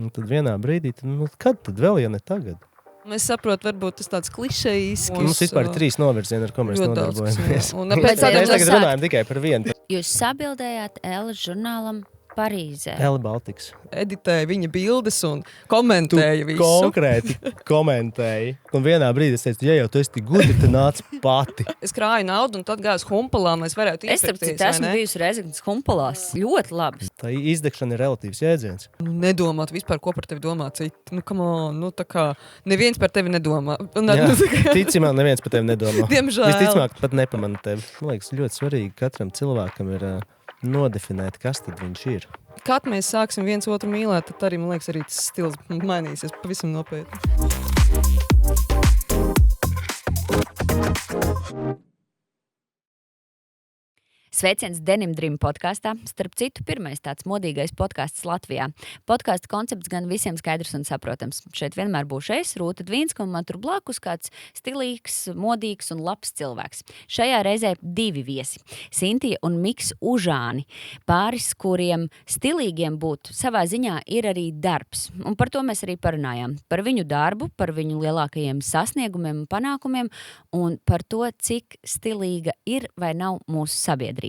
Un tad vienā brīdī, kad tad vēl, ja ne tagad? Mēs saprotam, varbūt tas tāds klišejisks. Mums vispār ir 3 novirzieni, ar ko mēs nodarbojamies. Mēs tagad runājam tikai par vienu. Jūs sabildējāt Ēles žurnālam Parīzē. Ēle Baltiks. Editēja viņa bildes un komentēja visu. Konkrēti komentēji. Un vienā brīdī es teicu, ja jau tu esi tik gudri, tad nāc pati. Es krāju naudu un tad gāju uz Humpalām, lai es varētu Es iepirkties, esmu bijusi Rezeknas Humpalās. Ļoti labi. Tā izdegšana ir relatīvs jēdziens. Nedomāt vispār, ko par tevi domā citi. Come on, tā kā neviens par tevi nedomā. Jā, ticamā neviens par tevi nedomā. Diemžēl. Visticamāk pat nepamana tevi. Man liekas, ļoti svarīgi katram cilvēkam ir nodefinēt, kas tad viņš ir. Kad mēs sāksim viens otru mīlēt, tad arī, man liekas, arī tas stils mainīsies pavisam nopietni. Sveiciens Denim Dream podkāstā. Starp citu, pirmais tāds modīgais podkāsts Latvijā. Podkāsta koncepts gan visiem skaidrs un saprotams. Šeit vienmēr būšu es, Rūta Dvīnska, un man tur blakus kāds stilīgs, modīgs un labs cilvēks. Šajā reizē 2 viesi. Sintija un Miks Užāni. Pāris, kuriem stilīgiem būt savā ziņā ir arī darbs. Un par to mēs arī parunājām. Par viņu darbu, par viņu lielākajiem sasniegumiem un panākumiem, un par to, cik stilīga ir vai nav mūsu sabiedrība.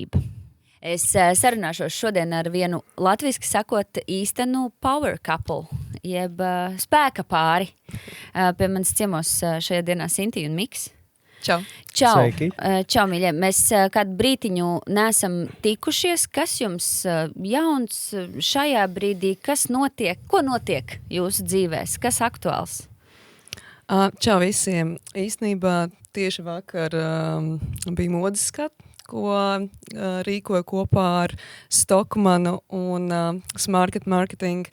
Es sarunāšos šodien ar vienu latviski sakot īstenu power couple, jeb spēka pāri. Pie manis ciemos šajā dienā Sintija un Miks. Čau. Čau. Sveiki. Čau, mīļie. Mēs kādu brītiņu neesam tikušies. Kas jums jauns šajā brīdī? Kas notiek? Ko notiek jūsu dzīvēs? Kas aktuāls? Čau visiem. Īstenībā tieši vakar bija modes skats, ko rīkoja kopā ar Stockmanu un Smart Marketing.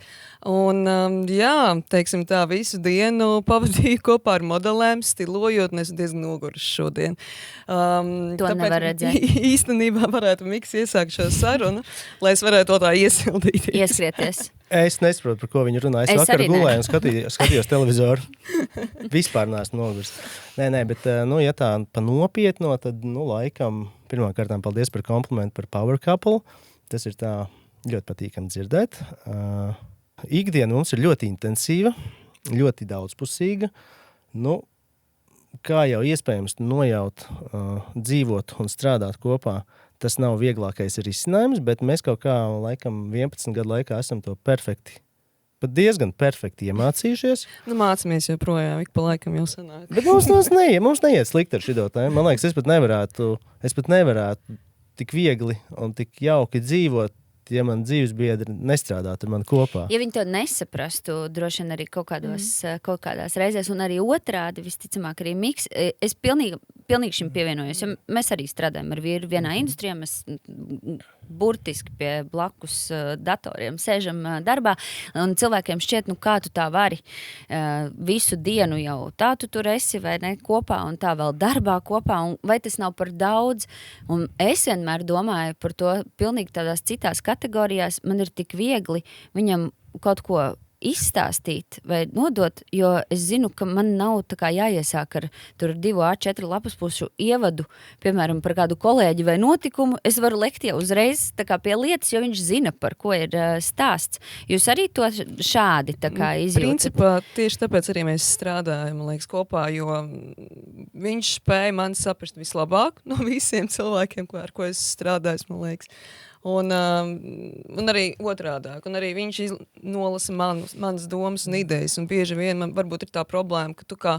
Un, jā, teiksim tā, visu dienu pavadīju kopā ar modelēm, stilojot, un es diezgan noguruši šodien. To nevar redzēt. Īstenībā varētu Miks iesākt šo sarunu, lai es varētu to tā iesildīties. Ieskrieties. Es nesaprotu, par ko viņi runā. Es vakar gulēju un skatījos televizoru. Vispār neesmu nogurst. Nē, bet, ja tā pa nopietno, tad, laikam, pirmkārtām paldies par komplimentu par Power Couple. Tas ir tā ļoti patīkami dzirdēt. Ikdiena mums ir ļoti intensīva, ļoti daudzpusīga. Kā jau iespējams nojaut, dzīvot un strādāt kopā, tas nav vieglākais risinājums, bet mēs kaut kā, laikam, 11 gadu laikā esam to pat diezgan perfekti iemācījušies. Mācāmies joprojām, ik pa laikam jau sanāk. Bet mums neiet slikti ar šito tēmu. Man liekas, es pat nevarētu tik viegli un tik jauki dzīvot, ja man dzīvesbiedri nestrādātu ar mani kopā. Ja viņi to nesaprastu, droši vien arī kaut kādās reizēs, un arī otrādi, visticamāk arī Miks, es pilnīgi šim pievienojos, jo mēs arī strādājam ar vīru vienā industrijā, mēs burtiski pie blakus datoriem sēžam darbā, un cilvēkiem šķiet, kā tu tā vari visu dienu jau tā tu tur esi, vai ne, kopā, un tā vēl darbā kopā, un vai tas nav par daudz, un es vienmēr domāju par to pilnīgi tādās citās kategorijās, man ir tik viegli viņam kaut ko izstāstīt vai nodot, jo es zinu, ka man nav tā kā jāiesāk ar tur 2 A4 lapuspušu ievadu, piemēram, par kādu kolēģi vai notikumu. Es varu lekt jau uzreiz tā kā pie lietas, jo viņš zina, par ko ir stāsts. Jūs arī to šādi tā kā izjūtat? Principā tieši tāpēc arī mēs strādājam, man liekas, kopā, jo viņš spēja man saprast vislabāk no visiem cilvēkiem, ar ko es strādāju, man liekas. Un arī otrādāk. Un arī viņš nolasa manas domas un idejas. Un bieži vien man varbūt ir tā problēma, ka tu kā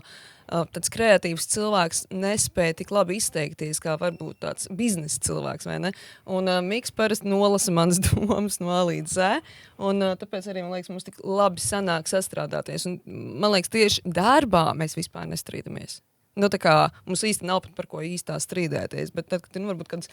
tāds kreatīvs cilvēks nespēja tik labi izteikties, kā varbūt tāds biznesa cilvēks, vai ne? Un Miks parasti nolasa manas domas no A līdz Z. Un tāpēc arī, man liekas, mums tik labi sanāk sastrādāties. Un man liekas, tieši darbā mēs vispār nestrīdamies. Tā kā mums īsti nav pat par ko īstā strīdēties, bet tad, kad varbūt kāds,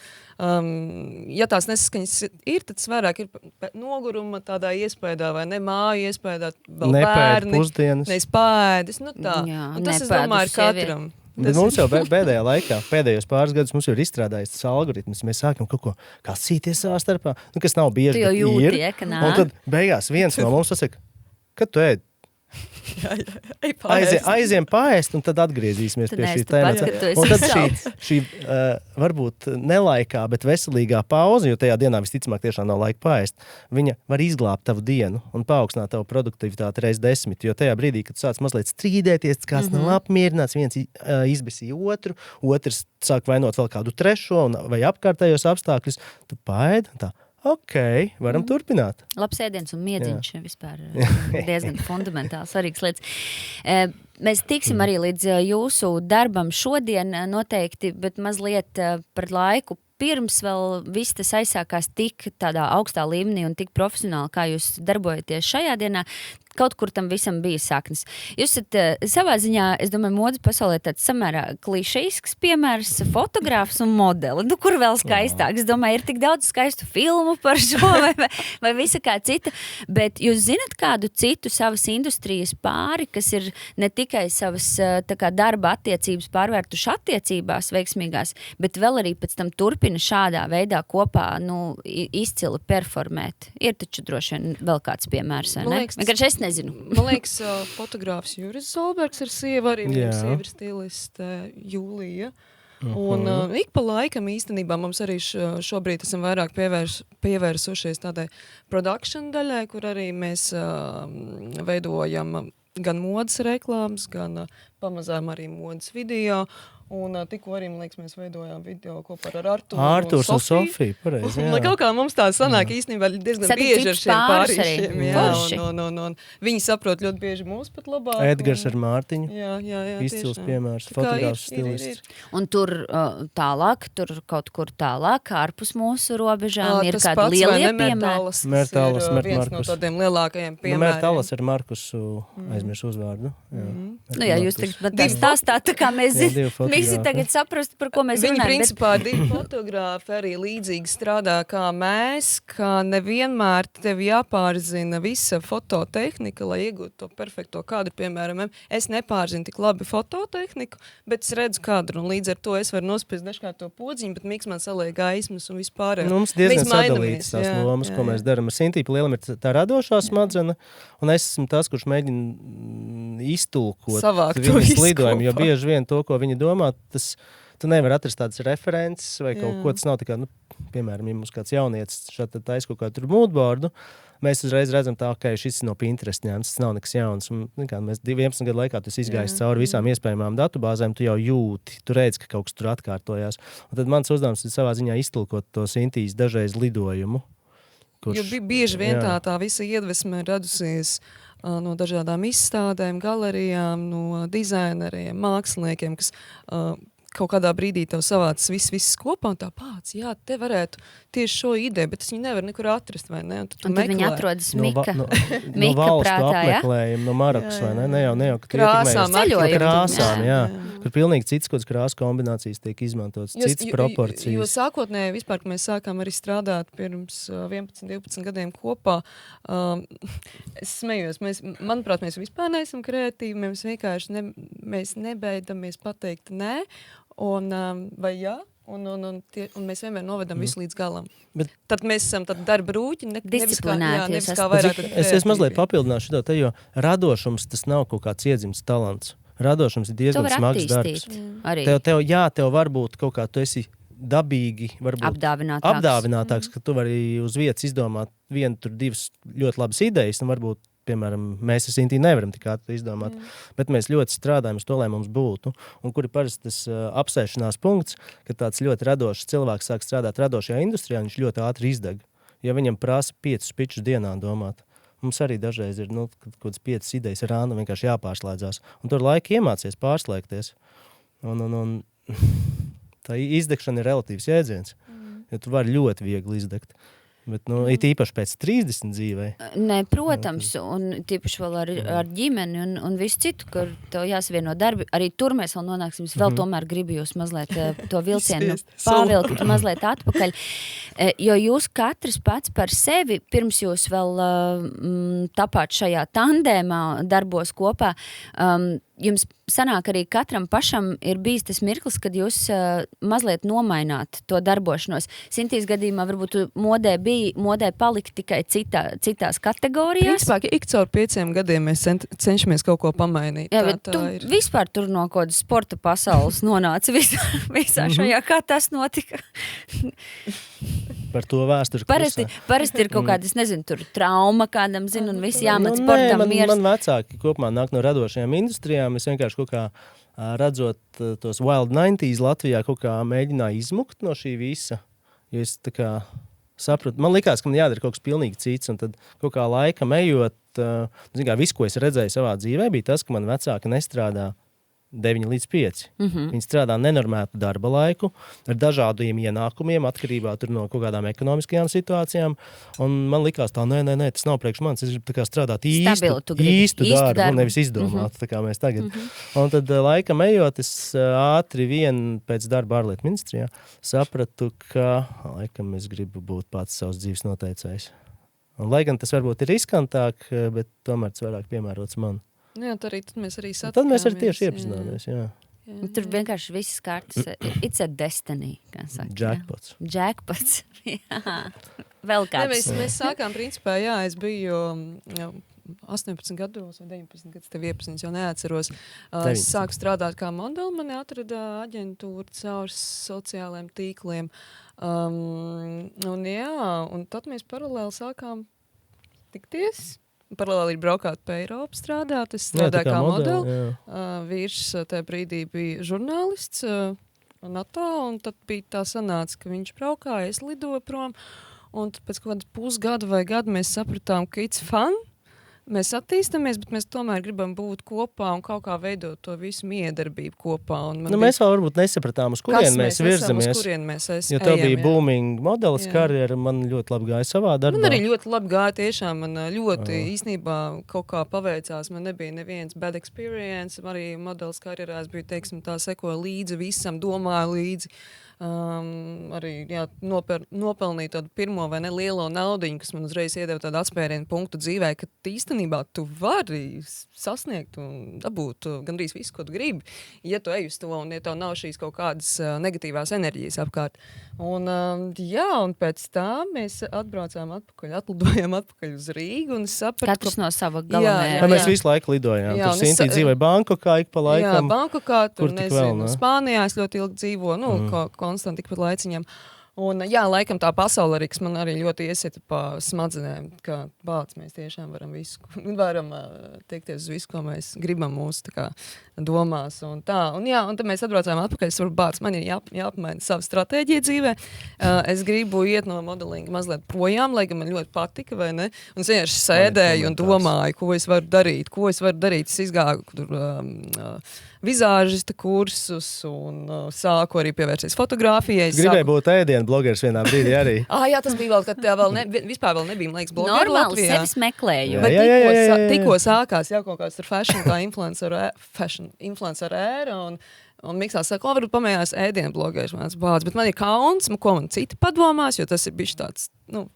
ja tās nesaskaņas ir, tad vairāk ir noguruma tādā iespējā, vai ne māju iespējā, vēl bērni, nespēdas, tā. Jā, un tas, es domāju, ir katram. Bet mums jau pēdējā laikā, pēdējos pāris gadus mums jau ir izstrādājis tas algoritms, mēs sākam kaut ko kā cīties savā starpā, kas nav bieži, bet ir. Un tad beigās viens no mums pasaka, kad tu ēd? Aiziem paēst, un tad atgriezīsimies Tad pie šī neesi tu pats, tēmata. ka tu esi Un tad salds. šī varbūt nelaikā, bet veselīgā pauze, jo tajā dienā visticamāk tiešām nav laika paēst, viņa var izglābt tavu dienu un paaugstināt tavu produktivitāti reiz 10, jo tajā brīdī, kad tu sāc mazliet strīdēties, kāds nav apmierināts, viens izbesīja otru, otrs sāk vainot vēl kādu trešo vai apkārtējos apstākļus, tu paēd un tā. Ok, varam turpināt. Labs ēdiens un miedziņš vispār diezgan fundamentāli svarīgs lietas. Mēs tiksim arī līdz jūsu darbam šodien noteikti, bet mazliet par laiku pirms vēl viss tas aizsākās tik tādā augstā līmenī un tik profesionāli, kā jūs darbojaties šajā dienā, kaut kur tam visam bija saknes. Jūs esat savā ziņā, es domāju, modes pasaulē tāds samērā klišejisks piemērs, fotogrāfs un modeli. Nu, kur vēl skaistāk? Es domāju, ir tik daudz skaistu filmu par šo vai visa kā cita, bet jūs zinat kādu citu savas industrijas pāri, kas ir ne tikai savas tā kā darba attiecības pārvērtuši attiecībās veiksmīgās, bet vēl arī pēc tam turpina šādā veidā kopā izcili performēt. Ir taču droši vien vēl kāds piemērs, vai ne? Vienkārši es nezinu. Man liekas, fotogrāfs Juris Zolbergs ir sieva, arī viņa sieva ir stiliste Jūlija. Un ik pa laikam īstenībā mums arī šobrīd esam vairāk pievērsušies tādai production daļai, kur arī mēs veidojam gan modas reklāmas, gan pamazām arī modas video. Un tikko arī, man liekas, mēs veidojām video kopā ar Artūrs un Sofiju. Pareizi, jā. Lai kaut kā mums tā sanāk īstenībā diezgan bieži ar šiem pārīšiem. Un viņi saprot ļoti bieži mūs pat labāk. Edgars ar Mārtiņu. Jā, izcils piemērs, fotogrāfs, stilists. Un tur tālāk, tur kaut kur tālāk, ārpus mūsu robežām, ir kādi lielie piemēri. Mērtalas, viens no tādiem lielākajiem piemēriem. Mērtalas ar Markusu aizmirsu uzvārdu. Jā, jūs tagad stāstāt, tā kā mēs zinām. Visi tagad saprast, par ko mēs runājam. Viņi principā divi fotogrāfi arī līdzīgi strādā kā mēs, ka nevienmēr tev jāpārzina visa fototehnika, lai iegūtu to perfekto kadru. Piemēram, es nepārzinu tik labi fototehniku, bet es redzu kadru, un līdz ar to es varu nospiest dažkārt to podziņu, bet Miks man saliek gaismas un vispār. Mums diezgan sadalītas tās lomas, ko mēs daram. Ar Sintīpu Lielam ir tā radošā smadzenes, un es esmu tas, kurš mēģina iztulkot viņas lidojumu, jo bieži vien to, ko viņi domā, tu nevar atrast tādas references vai kaut ko, tas nav tā kā, piemēram, ja mums kāds jaunietis šādi taisa kaut kādu moodboardu, mēs uzreiz redzam tā, ka šis no Pinterest ņemts, tas nav nekas jauns. Un, mēs 11 gadu laikā tu izgājis cauri visām iespējamām datubāzēm, tu jau jūti, tu redzi, ka kaut kas tur atkārtojās. Un tad mans uzdevums ir savā ziņā iztulkot to Sintīs dažreiz lidojumu. Jo bieži vien tā visa iedvesme radusies no dažādām izstādēm, galerijām, no dizaineriem, māksliniekiem, kas kaut kādā brīdī tev savāc viss kopā un tā pāc, jā, te varētu tieši šo ideju, bet es viņu nevaru nekur atrast, vai ne? Un tad viņi atrodas Mika valstu prātā, apmeklējumu, no Marakas, vai ne? Ne jau ka tu krāsām, jā. Kur pilnīgi cits kāds krāsu kombinācijas tiek izmantotas, cits proporcijas. Jo sākotnēji vispār, ka mēs sākām arī strādāt pirms 11-12 gadiem kopā, es smējos, manuprāt, mēs vispār neesam kreatīvi, mēs vienkārši mēs nebeidamies pateikt nē, un vai jā, un mēs vienmēr novedam visu līdz galam. Bet tad mēs esam darba rūķi, nevis kā vairāk. Es mazliet papildināšu šo te, jo radošums tas nav kaut kāds iedzimts talants. Radošums ir diezgan smags darbs. Tev varbūt kaut kā tu esi dabīgi, varbūt apdāvinātāks, ka tu vari uz vietas izdomāt vienu, tur divas ļoti labas idejas, un varbūt, piemēram, mēs ar Sintī nevaram tik ātri izdomāt, bet mēs ļoti strādājam uz to, lai mums būtu. Un kur ir parasti tas apsēšanās punkts, kad tāds ļoti radošs cilvēks sāk strādāt radošajā industrijā, viņš ļoti ātri izdeg. Ja viņam prasa 5 pičus dienā domāt, mums arī dažreiz ir kaut kādas 5 idejas ar ānu vienkārši jāpārslēdzās. Un tur laika iemācies pārslēgties. Un tā izdegšana ir relatīvs jēdziens. Jo tu vari ļoti viegli izdegt. Bet, it īpaši pēc 30 dzīvē. Nē, protams, un tīpaši vēl ar ģimeni un visu citu, kur tev jāsavieno darbi. Arī tur mēs vēl nonāksim. Es vēl tomēr gribu jūs mazliet to vilcienu pārvilkt mazliet atpakaļ. Jo jūs katrs pats par sevi, pirms jūs vēl tapāt šajā tandēmā darbos kopā, jums sanāk arī katram pašam ir bijis tas mirklis, kad jūs mazliet nomaināt to darbošanos. Sintīs gadījumā varbūt modē bija modē palikt tikai citās kategorijās. Principā, ik caur 5 gadiem mēs cenšamies kaut ko pamainīt. Jā, bet tu vispār tur no kaut kādas sporta pasaules nonāci visā šajā, kā tas notika. Par to vēsturi. Parasti ir kaut kāda, es nezinu, tur trauma kādam, zinu, un visi jāmat sportam mieras. Man vecāki kopumā nāk no radošajām industrijām. Es vienkārši kaut kā redzot tos Wild 90s Latvijā kaut kā mēģināju izmukt no šī visa. Jo es tā kā sapratu, man likās, ka man jādara kaut kas pilnīgi cits, un tad kaut kā laikam ejot, visu, ko es redzēju savā dzīvē, bija tas, ka man vecāki nestrādā 9 līdz 5. Viņi strādā nenormētu darba laiku ar dažādiem ienākumiem, atkarībā no kaut kādām ekonomiskajām situācijām. Un man likās tā, nē, tas nav priekš manis. Es gribu tā kā strādāt īstu darbu, nevis izdomāt, tā kā mēs tagad. Un tad laikam ejot, es ātri pēc darba ārlietu ministrijā sapratu, ka laikam es gribu būt pats savs dzīves noteicējs. Un, lai gan tas varbūt ir riskantāk, bet tomēr tas vairāk piemērots man. Jā, tad mēs arī satikāmies. Tad mēs arī tieši iepazināmies, jā. Tur vienkārši visas kārtas, it's a destiny, kā saka. Jackpots. Jā. Vēl kāds. Mēs sākām, principā, jā, es biju 18 gados vai 19 gadus, tev iepazinis, jau neatceros. Es sāku strādāt kā modeli, mani atrada aģentūra caur sociālajiem tīkliem. Un tad mēs paralēli sākām tikties. Paralēli braukāt pa Eiropu strādāt. Es strādāju kā modeli. Vīrs tajā brīdī bija žurnālists NATO, un tad bija tā sanāca, ka viņš braukāja, es lidoju prom, un tad pēc kaut kādas pusgada vai gadu mēs sapratām, ka it's fun. Mēs attīstamies, bet mēs tomēr gribam būt kopā un kaut kā veidot to visu miedarbību kopā. Mēs vēl varbūt nesapratām, uz kurien mēs virzamies. Uz kurien mēs jo tev bija booming modelis karjera, man ļoti labi gāja savā darbā. Man arī ļoti labi gāja tiešām, man ļoti īstenībā kaut kā paveicās, man nebija neviens bad experience, arī modelis karjerā es biju, teiksim, tā sekoja līdzi visam, domāju līdzi. Arī nopelnīt tādu pirmo vai ne lielo naudiņu, kas man uzreiz iedeva tādu atspērienu punktu dzīvē, ka īstenībā tu vari sasniegt un dabūt gandrīz visu, ko tu gribi, ja tu ej uz to un ja tev nav šīs kaut kādas negatīvās enerģijas apkārt. Un pēc tā mēs atlidojām atpakaļ uz Rīgu un sapratu, katrs no sava galamērķa. Mēs visu laiku lidojām. Tur Sintī dzīvoja Bankokā ik pa laikam. Jā, Bankokā, tur nezinu, Spānijā es ļoti ilgi dzīvoju, konstanti tik pat laiciņam. Un laikam tā pasaule arī, kas man arī ļoti iesita pa smadzenēm, ka mēs tiešām varam tiekties uz visu, ko mēs gribam mūsu tā kā domās un tā. Un tad mēs atbraucām atpakaļ, es varu man ir jāapmaina savu stratēģiju dzīvē. Es gribu iet no modelinga mazliet projām, lai gan man ļoti patika, vai ne? Un es vienkārši sēdēju un domāju, ko es varu darīt. Es izgāju tur vizāžista kursus un sāku arī pievērsties fotogrāfijai. Gribēju būt ēdienu blogers vienā brīdī arī. Jā, tas bija vēl, kad vispār vēl nebija, man liekas, blogeri Latvijā. Normāli sevis meklēju. Bet tikko sākās jau kaut kāds ar fashion, kā influencer ēra, un miksās saka, varbūt pamējās ēdienu blogers, bet man ir kauns, ko man citi padomās, jo tas ir bišķi tāds, nav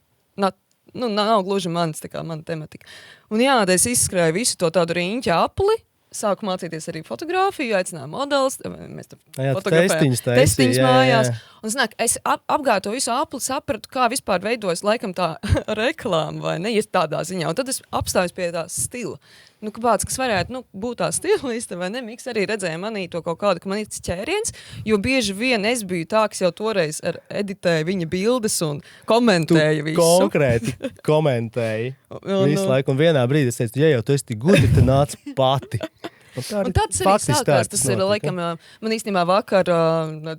gluži mans, tā kā mana tematika. Un es izskrēju visu to tādu riņķa apli, sāku mācīties arī fotogrāfiju, aicināju modelis, mēs tur fotografējām testiņus mājās. Un es apgāju to visu apli, sapratu, kā vispār veidojas laikam tā reklāma, vai ne, tādā ziņā. Un tad es apstājos pie tā stila. Kāpēc, kas varētu būt tā stilista, vai ne? Miks arī redzēja manī to kaut kādu, ka man ir tas ķēriens, jo bieži vien es biju tā, kas jau toreiz editēja viņa bildes un komentēja visu. Tu konkrēti komentēji visu laiku, un vienā brīdī es teicu, ja jau tu esi tik gudri, tad nāc pati. Un tāds arī sākās, tas ir, laikam, man īstenībā vakar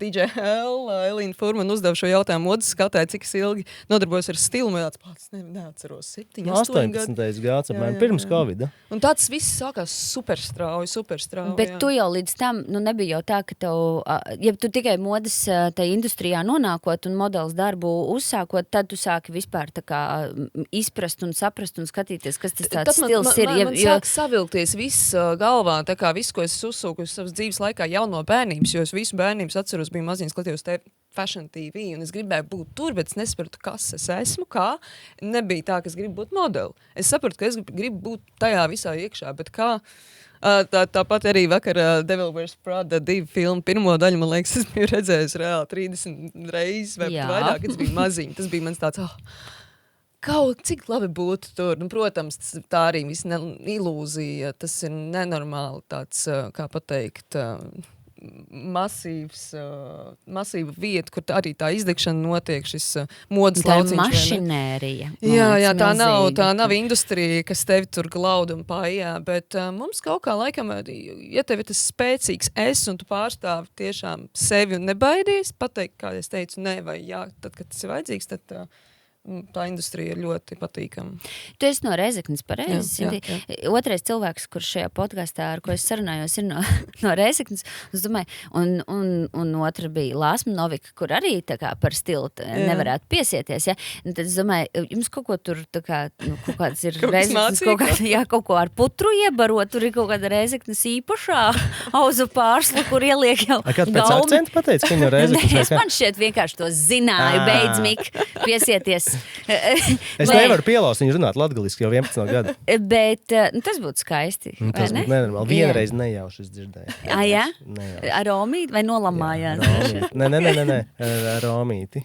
DJ Elīna Furman uzdeva šo jautājumu modas skatē, cik es ilgi nodarbojos ar stilu, man tāds neatceros, 7, 8 gadu. 18. gads, apmēram, pirms Covida. Un tāds viss sākās superstrauji. Bet tu jau līdz tam, nebija jau tā, ka tev, ja tu tikai modas tai industrijā nonākot un modelis darbu uzsākot, tad tu sāki vispār tā kā izprast un saprast un skatīties, kas tas tāds stils ir. Man sāk savilkties viss galvā, tā kā visu, ko es uzsūku uz savas dzīves laikā jau no bērnības, jo es visu bērnības atceros, biju maziņas skatījos Fashion TV, un es gribēju būt tur, bet es nesapratu, kas es esmu, kā. Nebija tā, ka es gribu būt modeli. Es sapratu, ka es gribu būt tajā visā iekšā, bet kā. Tāpat arī vakar Devil Wears Prada 2 filmu pirmo daļu, man liekas, es biju redzējis reāli 30 reizes vai vairāk, kad es biju maziņa. Tas bija mans tāds, kaut cik labi būtu tur. Nu, protams, tā arī viss ilūzija, tas ir nenormāli tāds, kā pateikt, masīva vieta, kur arī tā izdegšana notiek, šis modas lauciņš. Tā ir mašinērija. Jā, tā nav industrija, kas tevi tur glauda un pājā, bet mums kaut kā laikam, ja tev ir tas spēcīgs un tu pārstāvi tiešām sevi un nebaidies, pateikt, kā es teicu, ne vai jā, tad, kad tas ir vajadzīgs, tad tā industrija ir ļoti patīkama. Tu esi no Rezeknes, pareizi? Jā. Otrais cilvēks, kurš šajā podkastā, ar ko es sarunājos, ir no Rezeknes. Es domāju, un otra bija Lāsma Novika, kur arī tā kā par stilu nevarētu piesieties. Ja? Un tad es domāju, jums kaut ko tur tā kā, kaut kāds ir Rezeknes, kaut ko ar putru iebarot, tur ir kaut kāda Rezeknes īpašā auzu pārsla, kur ieliek jau galmi. Kāds pēc akcentu pateic, ka viņa Rezeknes? Es man šķiet vienkārši to zināju, beidz, Mik, piesieties. Es nevaru pielaust viņu runāt latgaliski jau 11 gadu. Bet tas būtu skaisti. Tas būtu nenormāli. Vienreiz nejauši es dzirdēju. Jā? Nejauši. Ar Romīti vai nolamājāt? Nē, ar Romīti.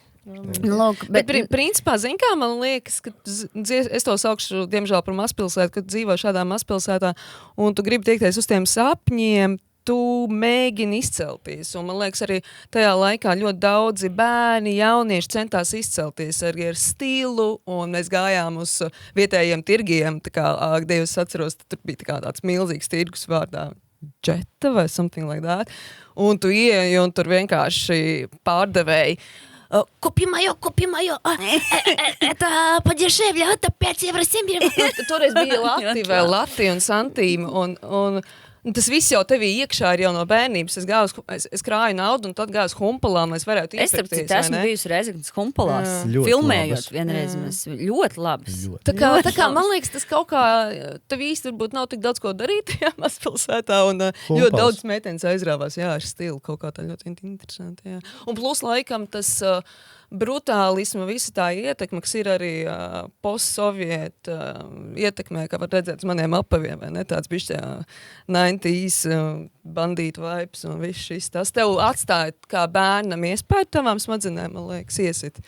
Lūk, bet principā, zin kā, man liekas, ka es to saukšu, diemžēl, par mazpilsētu, kad dzīvo šādā mazpilsētā, un tu gribi tiekties uz tiem sapņiem, tu mēģini izcelties, un man liekas arī tajā laikā ļoti daudzi bērni, jaunieši centās izcelties arī ar stilu, un mēs gājām uz vietējiem tirgiem, tā kā Agdejus atceros, tur bija tā kā tāds milzīgs tirgus vārdā Džeta vai something like that, un tu ieeji, un tur vienkārši pārdevēji, Купи моё, это подешевле, это 5 евро, 7 евро. Toreiz bija Lati vai Lati un santīmi, un tas viss jau tevī iekšā ir jau no bērnības. Es krāju naudu un tad gāju uz humpalām, lai es varētu iepirkties. Es esmu bijusi Rezeknes humpalās, filmējot vienreiz. Ļoti labas. Tā kā man liekas, tas kaut kā, tev īsti varbūt nav tik daudz ko darīt tajā mazpilsētā, un ļoti daudz meitenes aizrāvās, jā, ar stilu, kaut kā tā ļoti interesanti, jā. Un plus laikam tas brutālisma, visa tā ietekme, kas ir arī postsovieta ietekmē, kā var redzēt uz maniem apaviem, vai ne, tāds bišķi 90s bandītu vibes un viss šis. Tas tev atstāja kā bērnam iespēju tavām smadzenēm, man liekas, iesit.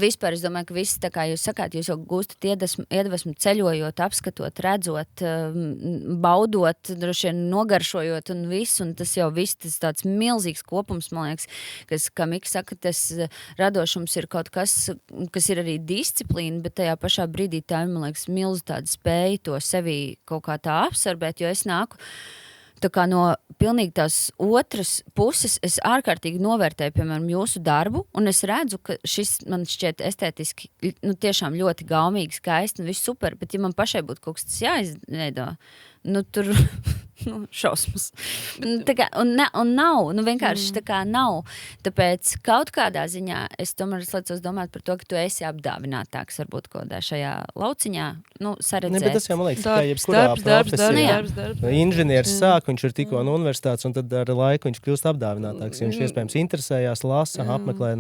Vispār es domāju, ka viss, tā kā jūs sakāt, jūs jau gūstat iedvesmu ceļojot, apskatot, redzot, baudot, droši vien nogaršojot un viss, un tas jau viss, tas tāds milzīgs kopums, man liekas, kas, kā Mika saka, tas radošums ir kaut kas, kas ir arī disciplīna, bet tajā pašā brīdī tā ir, man liekas, milzu tāda spēja to sevī kaut kā tā absorbēt, jo es nāku tā kā no pilnīgi tās otras puses, es ārkārtīgi novērtēju, piemēram, jūsu darbu, un es redzu, ka šis man šķiet estētiski, tiešām ļoti gaumīgi, skaisti un viss super, bet ja man pašai būtu kaut kas tas jāizveido, tur šausmas. Tā kā, un nav, vienkārši tā kā nav. Tāpēc kaut kādā ziņā es tomēr slēdsos domāt par to, ka tu esi apdāvinātāks varbūt kodā šajā lauciņā, saredzēt. Ne, bet tas jau, man liekas, kā jebkurā profesijā. Inženieris sāk, viņš ir tikko no universitātes, un tad ar laiku viņš kļūst apdāvinātāks. Viņš iespējams interesējās, lasa, apmeklē,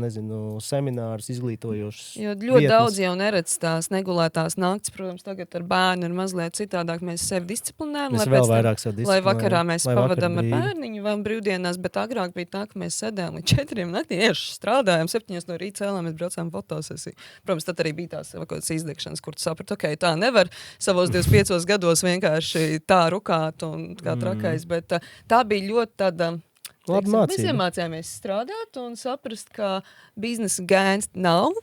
seminārus, izglītojošus. Jo ļoti daudz jau neredz tās negulētās naktis, protams, tagad ar bērnu ir mazliet citādāk, mēs sevi disciplinējam, lai vakarā mēs pavadām ar bērniņu vai brīvdienās, bet agrāk bija tā, ka mēs sēdējām līdz 4 naktī, strādājām, 7 no rīta cēlāmies, braucām fotosesiju. Protams, tad arī bija tās kādas izdegšanas, kur tu saprati, ok, tā nevar savos 25 gados vienkārši tā rukāt un kā trakais, bet tā bija ļoti tāda. Mēs iemācījāmies strādāt un saprast, ka biznesa gēns nav.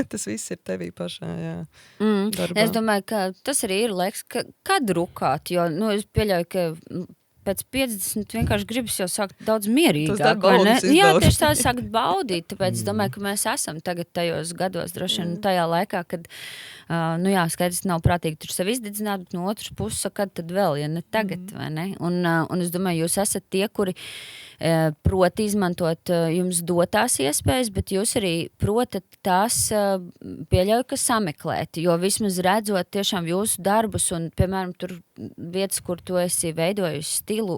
Tas viss ir tevī pašā, jā. Es domāju, ka tas arī ir laiks, kad rukāt, jo, es pieļauju, ka pēc 50 vienkārši gribas jau sākt daudz mierīgāk, vai ne? Jā, tieši tā sākt baudīt, tāpēc es domāju, ka mēs esam tagad tajos gados, droši vien tajā laikā, kad, skaidrs, nav prātīgi tur sevi izdedzināt, bet no otras puses, kad tad vēl, ja ne tagad, vai ne? Un es domāju, jūs esat tie, kuri proti izmantot jums dotās iespējas, bet jūs arī protat tās pieļauju, ka sameklēt, jo vismaz redzot tiešām jūsu darbus un, piemēram, tur vietas, kur tu esi veidojusi stilu,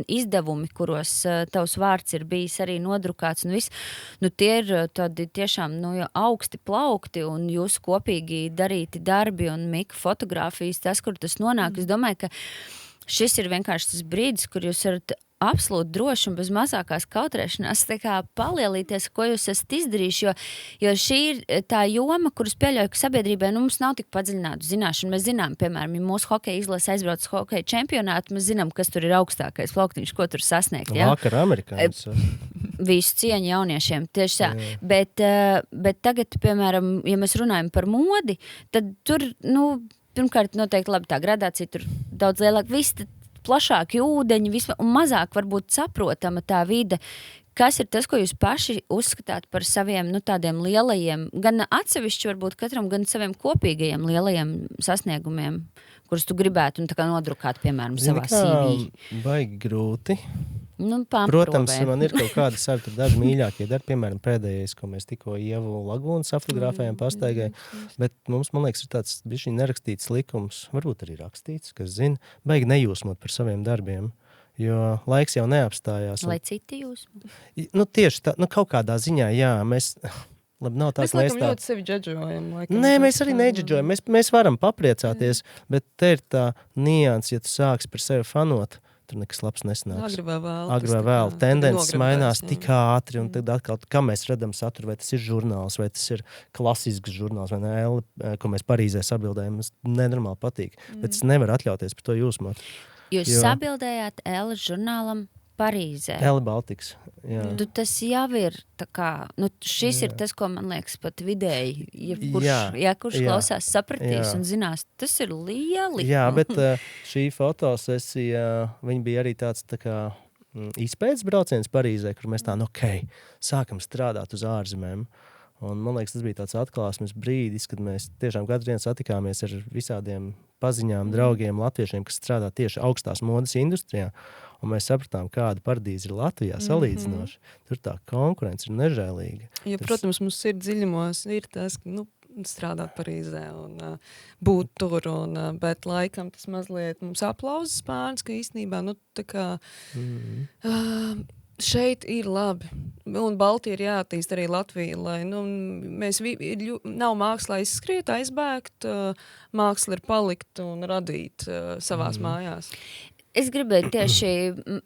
izdevumi, kuros tavs vārds ir bijis arī nodrukāts un viss, tie ir tādi tiešām, augsti plaukti un jūsu kopīgi darīti darbi un Mika fotogrāfijas, tas, kur tas nonāk, es domāju, ka šis ir vienkārši tas brīdis, kur jūs varat absolūti droši un bez mazākās kautrēšanās palielīties, ko jūs esat izdarījuši, jo šī ir tā joma, kuras pieļauju, ka sabiedrībai mums nav tik padziļinātu zināšanu. Mēs zinām, piemēram, ja mūsu hokeja izlase aizbrauc hokeja čempionātu, mēs zinām, kas tur ir augstākais plauktiņš, ko tur sasniegt. Ja? Vakar amerikānis. Visu cieņu jauniešiem, tieši tā. Bet tagad, piemēram, ja mēs runājam par modi, tad tur, pirmkārt, noteikti labi tā gradācija, tur daudz lielāk, viss plašāki ūdeņi, un mazāk varbūt saprotama tā vide. Kas ir tas, ko jūs paši uzskatāt par saviem, tādiem lielajiem, gan atsevišķi varbūt katram, gan saviem kopīgajiem lielajiem sasniegumiem, kurus tu gribētu un tā kā nodrukāt, piemēram, savā CV? Baigi grūti. Pamprovē. Protams, man ir kaut kādi savi daži mīļākie darbi, piemēram, pēdējais, ko mēs tikko Ievu lagūnu safotografējām pastaigai, bet mums, man liekas, ir tāds bišķiņ nerakstīts likums, varbūt arī rakstīts, kas zina, baigi nejūsmot par saviem darbiem, jo laiks jau neapstājās. Lai citi jūsmo? Tieši tā, kaut kādā ziņā, jā, mēs... Labi, nav tā, mēs laikam ļoti sevi džedžojam. Nē, mēs arī nedžedžojam, mēs varam papriecāties, bet te ir tā nianses, ja tu sāksi par sevi fanot, tur nekas labs nesanāks. Agri vai vēl. Tendences mainās tik ātri, un tad atkal, kā mēs redzam saturu, vai tas ir žurnāls, vai tas ir klasisks žurnāls, vai ne, ko mēs Parīzē sabildējam, mums nenormāli patīk, bet es nevaru atļauties par to jūsmot. Jūs sabildējāt Ēles žurnālam Parīzē. Ēle Baltiks, jā. Tas jau ir tā kā, šis ir tas, ko man liekas pat vidēji, kurš klausās sapratīs un zinās, tas ir lieli. Jā, bet šī fotosesija, viņa bija arī tāds tā kā izpētes brauciens Parīzē, kur mēs tā, sākam strādāt uz ārzemēm. Un man liekas, tas bija tāds atklāsmes brīdis, kad mēs tiešām katru dienu satikāmies ar visādiem paziņām, draugiem, latviešiem, kas strādā tieši augstās modes industrijā. Un mēs sapratām, kāda paradīze ir Latvijā salīdzinoši. Tur tā konkurence ir nežēlīga. Jo, protams, mums ir dziļumos, ir tas, strādāt Parīzē un būt tur, bet laikam tas mazliet mums aplauzas spārns, ka īstenībā, tā kā... Šeit ir labi, un Baltija ir jāattīst arī Latvija, lai nav māksla izskriet, aizbēgt, māksla ir palikt un radīt savās mājās. Es gribēju tieši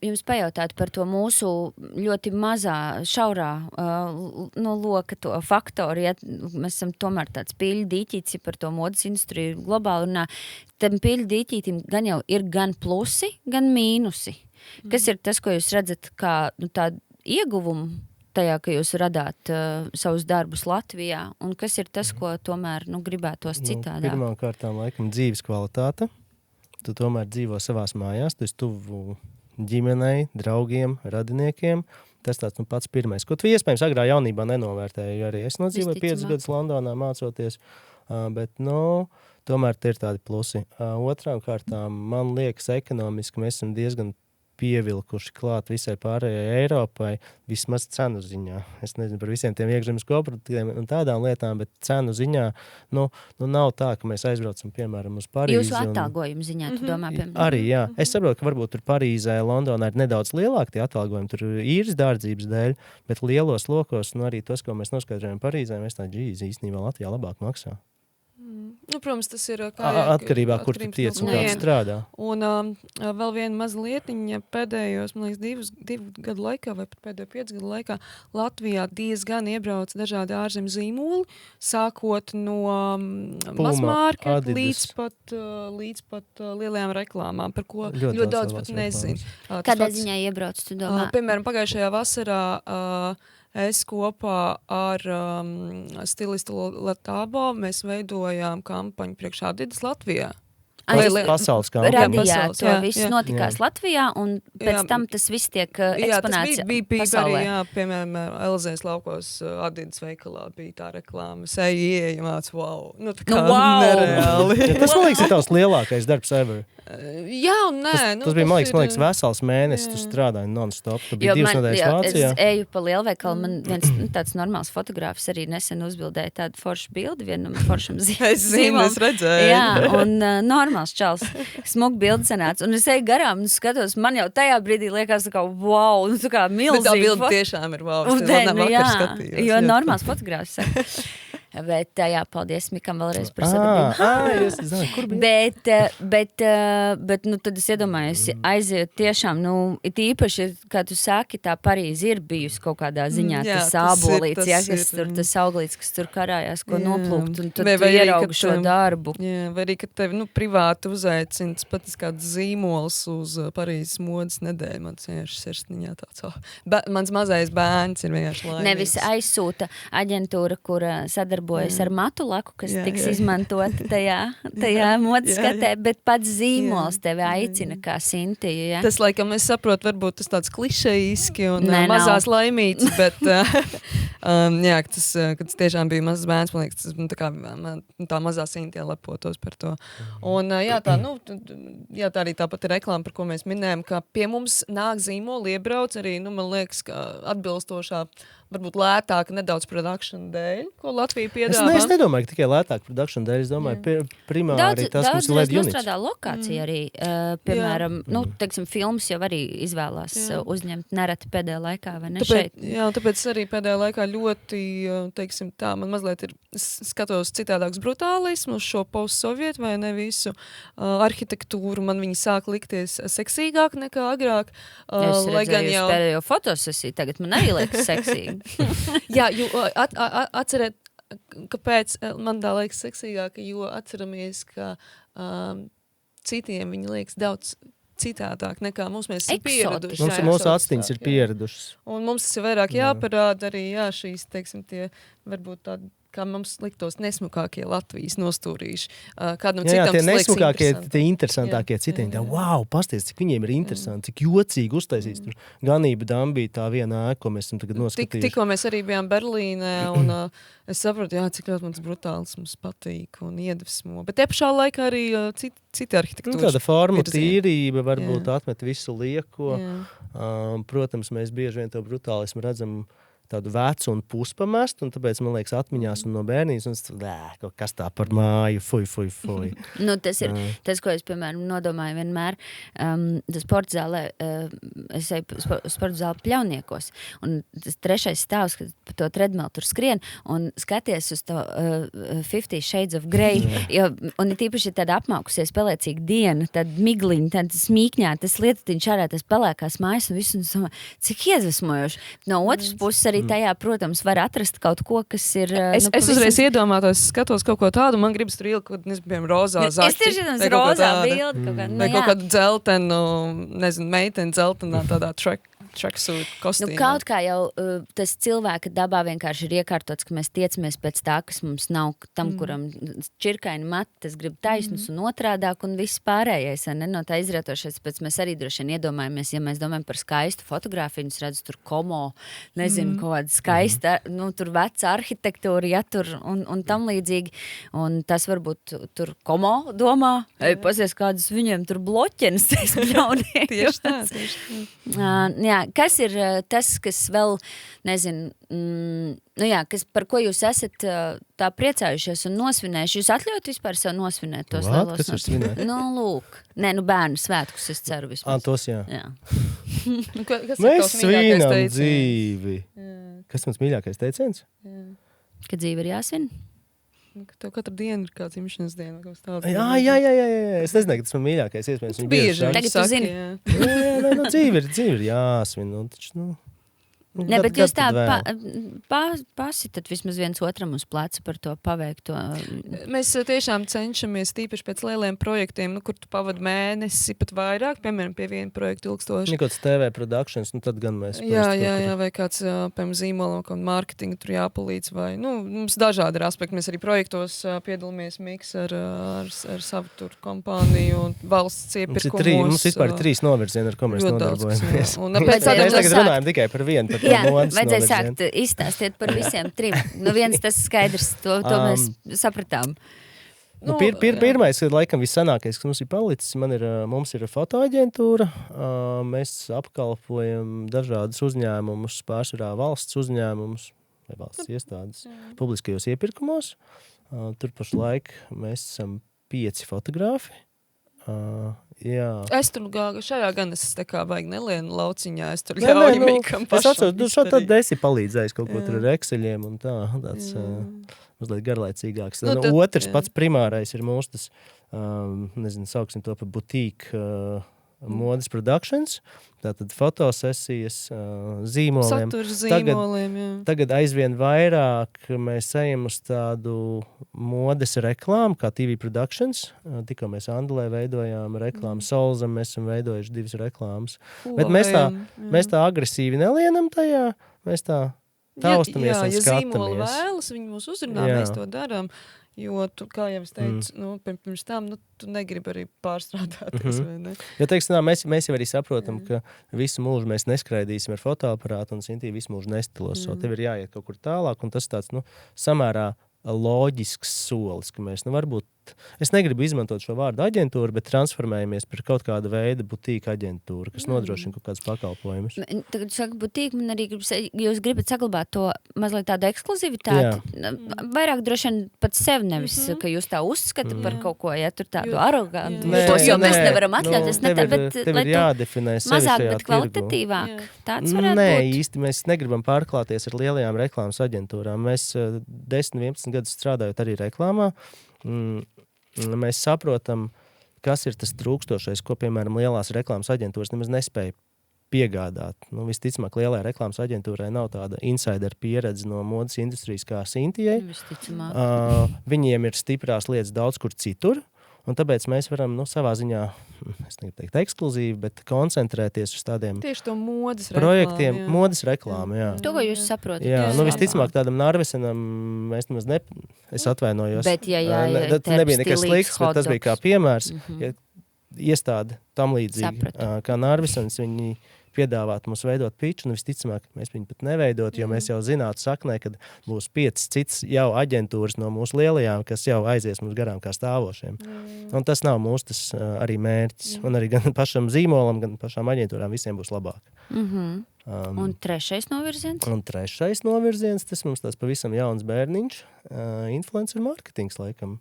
jums pajautāt par to mūsu ļoti mazā, šaurā loka to faktoru, ja mēs esam tomēr tāds pīļu dīķīts, ja par to modas industriju globāli runā, tam pīļu dīķītim gan jau ir gan plusi, gan mīnusi. Kas ir tas, ko jūs redzat kā tādu ieguvumu tajā, ka jūs radāt savus darbus Latvijā, un kas ir tas, ko tomēr gribētos citādā? Pirmām kārtām, laikam, dzīves kvalitāte. Tu tomēr dzīvo savās mājās, tu esi tuvu ģimenei, draugiem, radiniekiem. Tas tāds pats pirmais, ko tu iespējams agrā jaunībā nenovērtēji. Arī es nodzīvoju 5 gadus Londonā mācoties, bet tomēr tie ir tādi plusi. Otrām kārtām, man liekas, ekonomiski mēs esam diezgan pievilkuši klāt visai pārējai Eiropai, vismaz cenu ziņā. Es nezinu par visiem tiem iekšzemes kooperatīviem un tādām lietām, bet cenu ziņā, nav tā, ka mēs aizbraucam, piemēram, uz Parīzi. Jūsu atalgojumu ziņā, tu domā, piemēram? Arī, jā. Es saprotu, ka varbūt tur Parīzē, Londonā ir nedaudz lielāki tie atalgojumi, tur īres dārdzības dēļ, bet lielos lokos, arī tas, ko mēs noskaidrojam Parīzē, mēs tā īstenībā Latvijā labāk maksā. Protams, tas ir atkarībā, kur tu tiec un kā tu strādā. Un vēl viena maza lietiņa pēdējos, man liekas, 2 gadu laikā vai pat pēdējo 5 gadu laikā Latvijā diezgan iebrauc dažādi ārzem zīmoli, sākot no mass-market līdz pat lielajām reklāmām, par ko ļoti daudz pat nezinu. Kādā ziņā iebrauc, tu domā? Piemēram, pagājušajā vasarā es kopā ar stilistu Latābo mēs veidojām kampaņu priekš Adidas Latvijā. Pasaules kampaņa. Radījāt to viss notikās Latvijā, un pēc tam tas viss tiek eksponēts pasaulē. Arī, piemēram, Elzēs laukos Adidas veikalā bija tā reklāma. Seja ieejamāts, wow. Tā kā nereāli. Tas, man liekas, ir tavs lielākais darbs ever. Jā un nē. Tas bija, man liekas, vesels mēnesis, tu strādāji non-stop. Tu biji 2 nedēļas Vācijā. Es eju pa lielveikalu, man viens tāds normāls fotogrāfs arī nesen uzbildēja tādu foršu bildi vienam foršam zīmolam. Es redzēju. Jā, un normāls čals, smuk bildi sanāca. Un es eju garām un skatos, man jau tajā brīdī liekas tā kā wow, tā kā milzīgi. Bet tā bildi tiešām ir wow. Jo normāls fotogrāfs saka. Bet, jā, paldies Mikam vēlreiz par sadarbību. Jūs zināt, kur bija? Bet nu, tad es iedomājos, aiziet tiešām, nu, it īpaši, kā tu saki, tā Parīze ir bijusi kaut kādā ziņā, tas ābolīts, kas tur, tas auglīts, kas tur karājās, ko noplūkt, un tad tu ieraugi šo darbu. Jā, vai arī, ka tevi, nu, privāti uzaicina, tas pat kāds zīmols uz Parīzes modas nedēļu, man vienkārši sirsniņā tāds, mans mazais bērns ir vienkārši laimīgs. Nevis aizsūta aģentūra, kur sadarbojas ar matulaku, kas tiks izmantota tajā modas skatē, bet pats zīmols tevi aicina kā Sintiju, ja? Tas, laikam, es saprotu, varbūt tas tāds klišejiski un mazās laimītas, bet jā, kad tas tiešām bija mazs bērns, man liekas, tas, tā kā tā mazā Sintija lepotos par to. Un jā, tā arī tāpat ir reklāma, par ko mēs minējam, ka pie mums nāk zīmoli, iebrauc arī, nu, man liekas, ka atbilstošā, varbūt lētāk nedaudz production dēļ, ko Latvija piedāvā. Es nedomāju, ka tikai lētāk production dēļ, es domāju, primāri tas, mums ir LED units. Daudz nostrādā lokācija arī, piemēram, nu, teiksim, filmas jau arī izvēlās uzņemt nereti pēdējā laikā, vai ne šeit? Jā, tāpēc arī pēdējā laikā ļoti, teiksim tā, man mazliet ir, skatos citādāks brutālismu uz šo post-sovietu, vai ne visu arhitektūru, man viņi sāk likties seksīgāk nekā agrāk. Es redzēju pēdējo fotosesiju, tagad man arī liekas seksīgi. Jā, jo atcerēt, kāpēc man tā liekas seksīgāk, jo atceramies, ka citiem viņi liekas daudz citādāk nekā mums, mēs esam pieraduši. Mūsu atstiņas ir pieradušas. Un mums tas ir vairāk jāparāda arī, šīs, teiksim, tie varbūt tādi, kā mums liktos nesmukākie Latvijas nostūrīši. Kādam citam tie nesmukākie, interesanti. tie interesantākie citiem. Wow, pasties, cik viņiem ir interesanti, cik jocīgi uztaisīs tur. Ganība Dambī, tā viena ēka, ko mēs esam tagad noskatījuši. Tikko mēs arī bijām Berlīnē, un es saprotu, cik ļoti mums brutāls mums patīk un iedvesmo. Bet te pašā laikā arī citi arhitektūras. Tāda forma tīrība varbūt atmet visu lieko. Protams, mēs bieži vien to brutālismu redzam tādu vecu un puspamest, un tāpēc, man liekas, atmiņās un no bērnības, un kas tā par māju, fuj. Nu, tas ir tas, ko es, piemēram, nodomāju vienmēr. Tas sporta zālē, es eju sporta zāli Pļauniekos, un tas 3. stāvs, kad pa to treadmill tur skrien, un skaties uz to 50 Shades of Grey, un ir tīpaši tāda apmaukusies pelēcīga diena, tāda migliņa, tāda smīkņā, tas lietatiņš ārā, tas pelēkās mājas, un visu, un cik iedvesmojoši. No otras puses arī tajā, protams, var atrast kaut ko, kas ir... Es uzreiz iedomātos, skatos kaut ko tādu, man gribas tur ielikt, piemēram, rozā zaķi. Es tieši iedomājos rozā bildi kaut kādu. Vai kaut kādu dzeltenu, nezinu, meiteni dzeltenā tādā tracksuit kostīmā. Nu, kaut kā jau tas cilvēka dabā vienkārši ir iekārtots, ka mēs tiecamies pēc tā, kas mums nav tam, kuram čirkaini mati, tas grib taisnus un otrādāk un viss pārējais, ne? No tā izrietošais, pēc mēs arī droši vien iedomājamies, ja mēs domājam par skaistu fotogrāfiju, es redzu tur komo, nezinu, kaut kāda skaista, nu, tur veca arhitektūra, ja tur un tam līdzīgi, un tas varbūt tur komo domā, pasies kādas viņiem tur bloķenes, Tieši tā. Jā, kas ir tas, kas vēl, nezinu, kas, par ko jūs esat tā priecājušies un nosvinējuši? Jūs atļaut vispār sev nosvinēt tos lielos? Kas ir svinēt? Nu, lūk. Nē, bērnu svētkus, es ceru vispār. Tos, jā. Mēs svinam dzīvi. Kas mans mīļākais teiciens? Ka dzīve ir jāsvin? Tev katru dienu ir kāds imšanas diena. Jā. Es nezinu, ka tas man mīļākais iespējams. Bieži. Tagad tu zini. Jā, dzīve ir jāsvin. Ne, bet jūs tā pasitat vismaz viens otram uz pleca par to paveikto. Mēs tiešām cenšamies tīpaši pēc lieliem projektiem, kur tu pavadi mēnesi, pat vairāk, piemēram, pie viena projekta ilgstoši. Kāds TV productions, tad gan mēs. Jā, vai kāds, piemēram, zīmolam, kā mārketinga tur jāpalīdz, vai, mums dažādi ir aspekti. Mēs arī projektos piedalāmies miks ar savu tur kompāniju un valsts iepirkumos. Mums vispār ir 3 novirzieni, ar ko mēs nodarbojamies. Mēs tagad runājam tikai par vienu. Jā, vajadzēja sākt izstāstīt par visiem 3. Viens tas skaidrs, to mēs sapratām. Pirmais, laikam vissanākais, kas mums ir palicis, mums ir fotoaģentūra. Mēs apkalpojam dažādus uzņēmumus, pārsvarā valsts uzņēmumus vai valsts iestādes publiskajos iepirkumos. Tur pašlaik mēs esam 5 fotogrāfi. Jā. Es tur šajā gan es tā kā baigi nelienu lauciņā, es tur ļauju Mikam pašam. Es atceros, tad esi palīdzējis kaut ko tur ar Exceļiem un tāds mazliet garlaicīgāks. Nu, tad, otrs pats primārais ir mūsu tas, nezinu, sauksim to par butīku modes productions, tātad fotosesijas, zīmoliem. Saturs zīmoliem, Tagad aizvien vairāk mēs ejam uz tādu modes reklāmu, kā TV Productions. Tikko mēs Andulē veidojām reklāmu, Solzam mēs esam veidojuši 2 reklāmas. Bet mēs tā agresīvi nelienam tajā, mēs tā taustamies un skatāmies. Ja zīmoli vēlas, viņi mūs uzrunā, mēs to darām. Jo, tu, kā jau es teicu, pirms tam, tu negribi arī pārstrādāties, vai ne? Jo, teiksim, mēs jau arī saprotam, ka visu mūžu mēs neskraidīsim ar fotoaparātu un Sintīja visu mūžu nestilos. Tev ir jāiet kaut kur tālāk, un tas tāds, samērā loģisks solis, ka mēs, varbūt, es negribu izmantot šo vārdu aģentūru, bet transformējamies par kaut kādu veidu butīka aģentūru, kas nodrošina kaut kādus pakalpojumus. Tagad saka butīka, man arī jūs gribat saglabāt to mazliet tādu ekskluzivitāti. Vairāk droši vien pat sev nevis, ka jūs tā uzskata par kaut ko, ja tur tādu arogantu. Jo mēs nevaram atļauties. Tev ir jādefinē sevi mazāk, šajā bet kvalitatīvāk. Tāds varētu būt. Nē, īsti mēs negribam pārklāties ar lielajām reklāmas aģentūrām. Mēs 10-11 gadus strādājot arī reklāmā, mēs saprotam, kas ir tas trūkstošais, ko, piemēram, lielās reklāmas aģentūras nemaz nespēja piegādāt. Visticamāk, lielajai reklāmas aģentūrai nav tāda insider pieredze no modes industrijas kā Sintijai. Viņiem ir stiprās lietas daudz kur citur, un tāpēc mēs varam, savā ziņā, es negribu teikt ekskluzīvi, bet koncentrēties uz tādiem tieši to modes projektiem, reklāmu, modes reklāmu, jā. To, ko jūs saprotat. Jā, visticamāk tādam Narvesenam mēs nemaz es atvainojos. Bet, tas nebija nekas slikts, bet tas bija kā piemērs. Ja iestāde tam līdzīgi, kā Narvesens, viņi piedāvāt mums veidot piču, visticamāk, mēs viņu pat neveidot, jo mēs jau zinātu saknē, kad būs 5 cits jau aģentūras no mūsu lielajām, kas jau aizies mums garām kā stāvošiem. Un tas nav mūsu tas arī mērķis. Un arī gan pašam zīmolam, gan pašām aģentūrām visiem būs labāk. Un trešais novirziens? Un trešais novirziens, tas mums tās pavisam jauns bērniņš, influencer marketings laikam.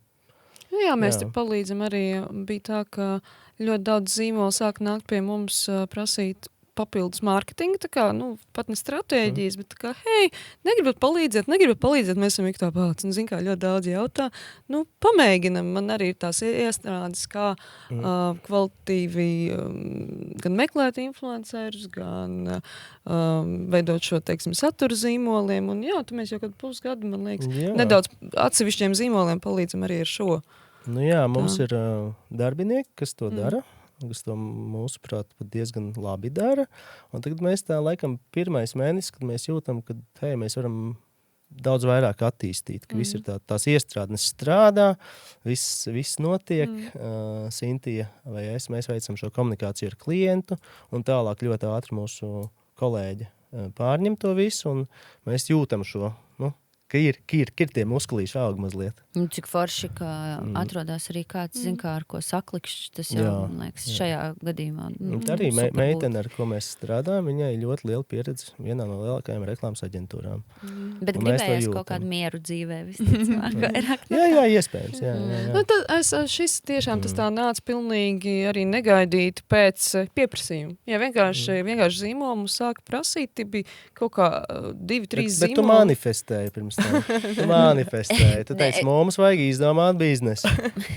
Jā, mēs te palīdzam arī. Bija tā, ka ļoti daudz zīmolu sāk nākt pie mums prasīt papildus mārketingu, tā kā, pat ne stratēģijas, bet tā kā, hei, negribat palīdzēt, mēs esam tā pats. Un, zin kā, ļoti daudz jautā, pamēģinam, man arī ir tās iestrādes, kā kvalitatīvi gan meklēt influencerus, gan veidot šo, teiksim, satura zīmoliem. Un jā, tu mēs jau kādu pusgadu, man liekas, nedaudz atsevišķiem zīmoliem palīdzam arī ar šo. Mums ir darbinieki, kas to dara. Kas to mūsuprāt diezgan labi dara. Un tagad mēs tā laikam pirmais mēnesis, kad mēs jūtam, ka mēs varam daudz vairāk attīstīt, ka viss ir tās iestrādnes strādā, viss notiek. Sintija vai mēs veicam šo komunikāciju ar klientu, un tālāk ļoti ātri mūsu kolēģi pārņem to visu, un mēs jūtam šo, ka ir tie muskulīši aug mazliet. Cik forši, ka atrodas arī kāds, zin kā, ar ko saklikšķi, tas jau, man liekas, šajā gadījumā. Arī meitene, ar ko mēs strādājam, viņai ir ļoti liela pieredze vienā no lielākajām reklāmas aģentūrām. Bet gribējās kaut kādu mieru dzīvē, visticamāk, vairāk. Jā, iespējams. Jā. Šis tiešām tas tā nāca pilnīgi arī negaidīti pēc pieprasījuma. Jā, vienkārši zīmolu mums sāka prasīt, bija kaut kā 2-3 zīmoli. Bet tu manifestēji pirms tam. Tu teici, mums vajag izdomāt biznesu.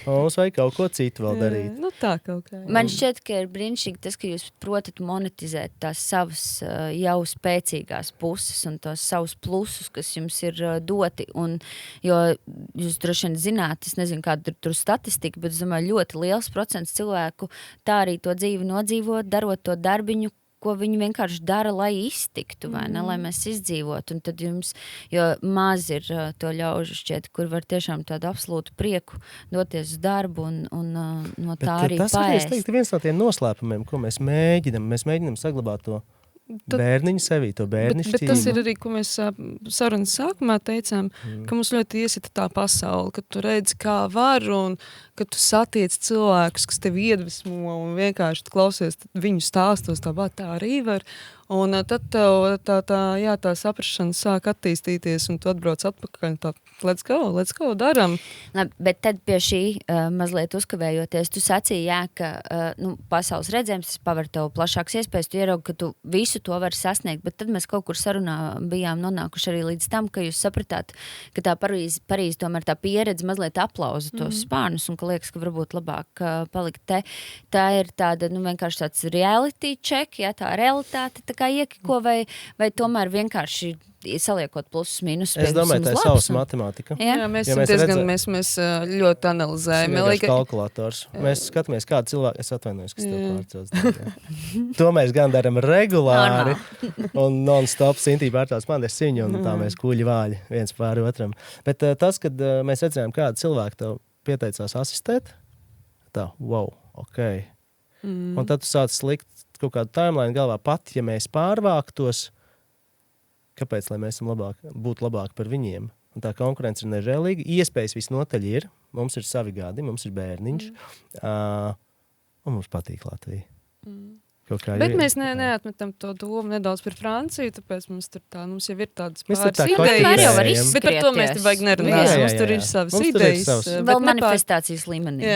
Mums vajag kaut ko citu vēl darīt. Tā kaut kā. Man šķiet, ka ir brīnišķīgi tas, ka jūs protat monetizēt tās savas jau spēcīgās puses un tos savus plusus, kas jums ir doti. Jo jūs droši vien zināt, es nezinu, kāda tur statistika, bet es domāju, ļoti liels procents cilvēku tā arī to dzīvi nodzīvot, darot to darbiņu, ko viņi vienkārši dara, lai iztiktu, vai ne, lai mēs izdzīvotu. Un tad jums, jo maz ir to ļaužu šķiet, kur var tiešām tādu absolūtu prieku doties uz darbu un no tā arī paēst. Tas ir, teiktu, viens no tiem noslēpumiem, ko mēs mēģinam saglabāt to bērniņu sevī, to bērnišķību. Bet tas ir arī, ko mēs sarunas sākumā teicām, ka mums ļoti iesita tā pasaule, ka tu redzi, kā var, un ka tu satiec cilvēkus, kas tevi iedvesmo, un vienkārši klausies viņu stāstos, tā arī var. Un tad tev tā saprašana sāk attīstīties, un tu atbrauc atpakaļ, tā, let's go, daram. Labi, bet tad pie šī mazliet uzkavējoties, tu sacīji, ka pasaules redzējums, tas paver tev plašāks iespējas, tu ieraugi, ka tu visu to vari sasniegt, bet tad mēs kaut kur sarunā bijām nonākuši arī līdz tam, ka jūs sapratāt, ka tā Parīze tomēr tā pieredze mazliet aplauza tos spārnus, un ka liekas, ka varbūt labāk palikt te. Tā ir tāda, vienkārši tāds reality check, ja, tā realitāte, tā kā iekiko, vai tomēr vienkārši saliekot plusus, mīnusus. Es domāju, tā ir savas matemātika. Jā, mēs ļoti analizējam. Vienkārši kalkulators. Mēs skatāmies, kādu cilvēku, es atvainojos, kas tev pārcels. To mēs gan daram regulāri, un non-stop Sintī pārtās man ir siņa, un tā mēs kuļi vāļi viens pāri otram. Bet tas, kad mēs redzējām, kādu cilvēku tev pieteicās asistēt, tā, wow, ok. Un tad tu sāc slikt kaut kādu timeline galvā, pat ja mēs pārvāktos, kāpēc, lai mēs būtu labāki par viņiem? Un tā konkurence ir nežēlīga. Iespējas visnotaļ ir. Mums ir savi gadi, mums ir bērniņš. Un mums patīk Latvija. Bet mēs neatmetam to domu nedaudz par Franciju, tāpēc mums jau ir tādas pāris idejas. Bet par to mēs te vajag nerunāt. Mums tur ir savas idejas. Vēl manifestācijas līmenī.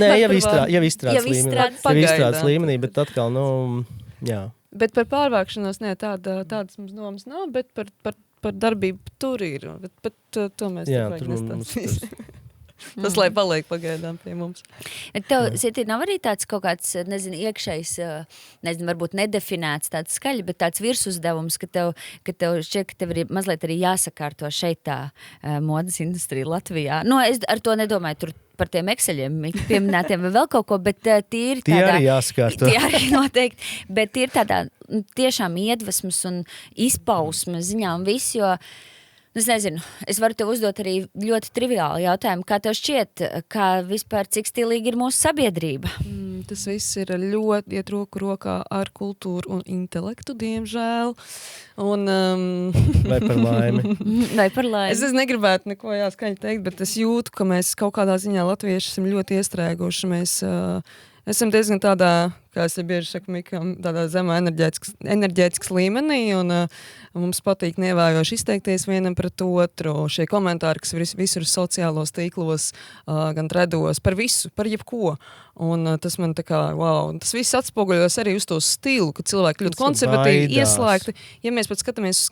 Nē, jau izstrādes līmenī, bet atkal, jā. Bet par pārvākšanos, tādas mums domas nav, bet par darbību tur ir. Bet to mēs te vajag nestāstīs. Tas, lai paliek pagaidām pie mums. Tev, Siti, nav arī tāds kaut kāds, iekšējs, varbūt nedefinēts tāds skaļi, bet tāds virsuzdevums, ka tev šķiet, ka tev ir mazliet arī jāsakārto šeit tā modas industrija Latvijā. Es ar to nedomāju tur par tiem Exceļiem pieminētiem vai vēl kaut ko, bet tīri tādā... Tie arī jāsakārto. Tie arī noteikti, bet tīri tādā tiešām iedvesmas un izpausmes ziņā un viss, jo es nezinu, es varu tev uzdot arī ļoti triviālu jautājumu, kā tev šķiet, kā vispār cik stilīgi ir mūsu sabiedrība? Tas viss ir ļoti iet roku rokā ar kultūru un intelektu, diemžēl. Vai par laimi. Vai par laimi. Es negribētu neko skaļi teikt, bet es jūtu, ka mēs kaut kādā ziņā latvieši esam ļoti iestrēguši. Mēs esam diezgan tādā, kā es bieži saku, Mikam, tādā zemā enerģētikas līmenī, un mums patīk nevājoši izteikties vienam pret otru. Šie komentāri, kas visur sociālos tīklos, gan tredos, par visu, par jebko. Un tas man tā kā, wow, tas viss atspoguļos arī uz to stilu, ka cilvēki ļoti konservatīvi, ieslēgti. Ja mēs pat skatāmies uz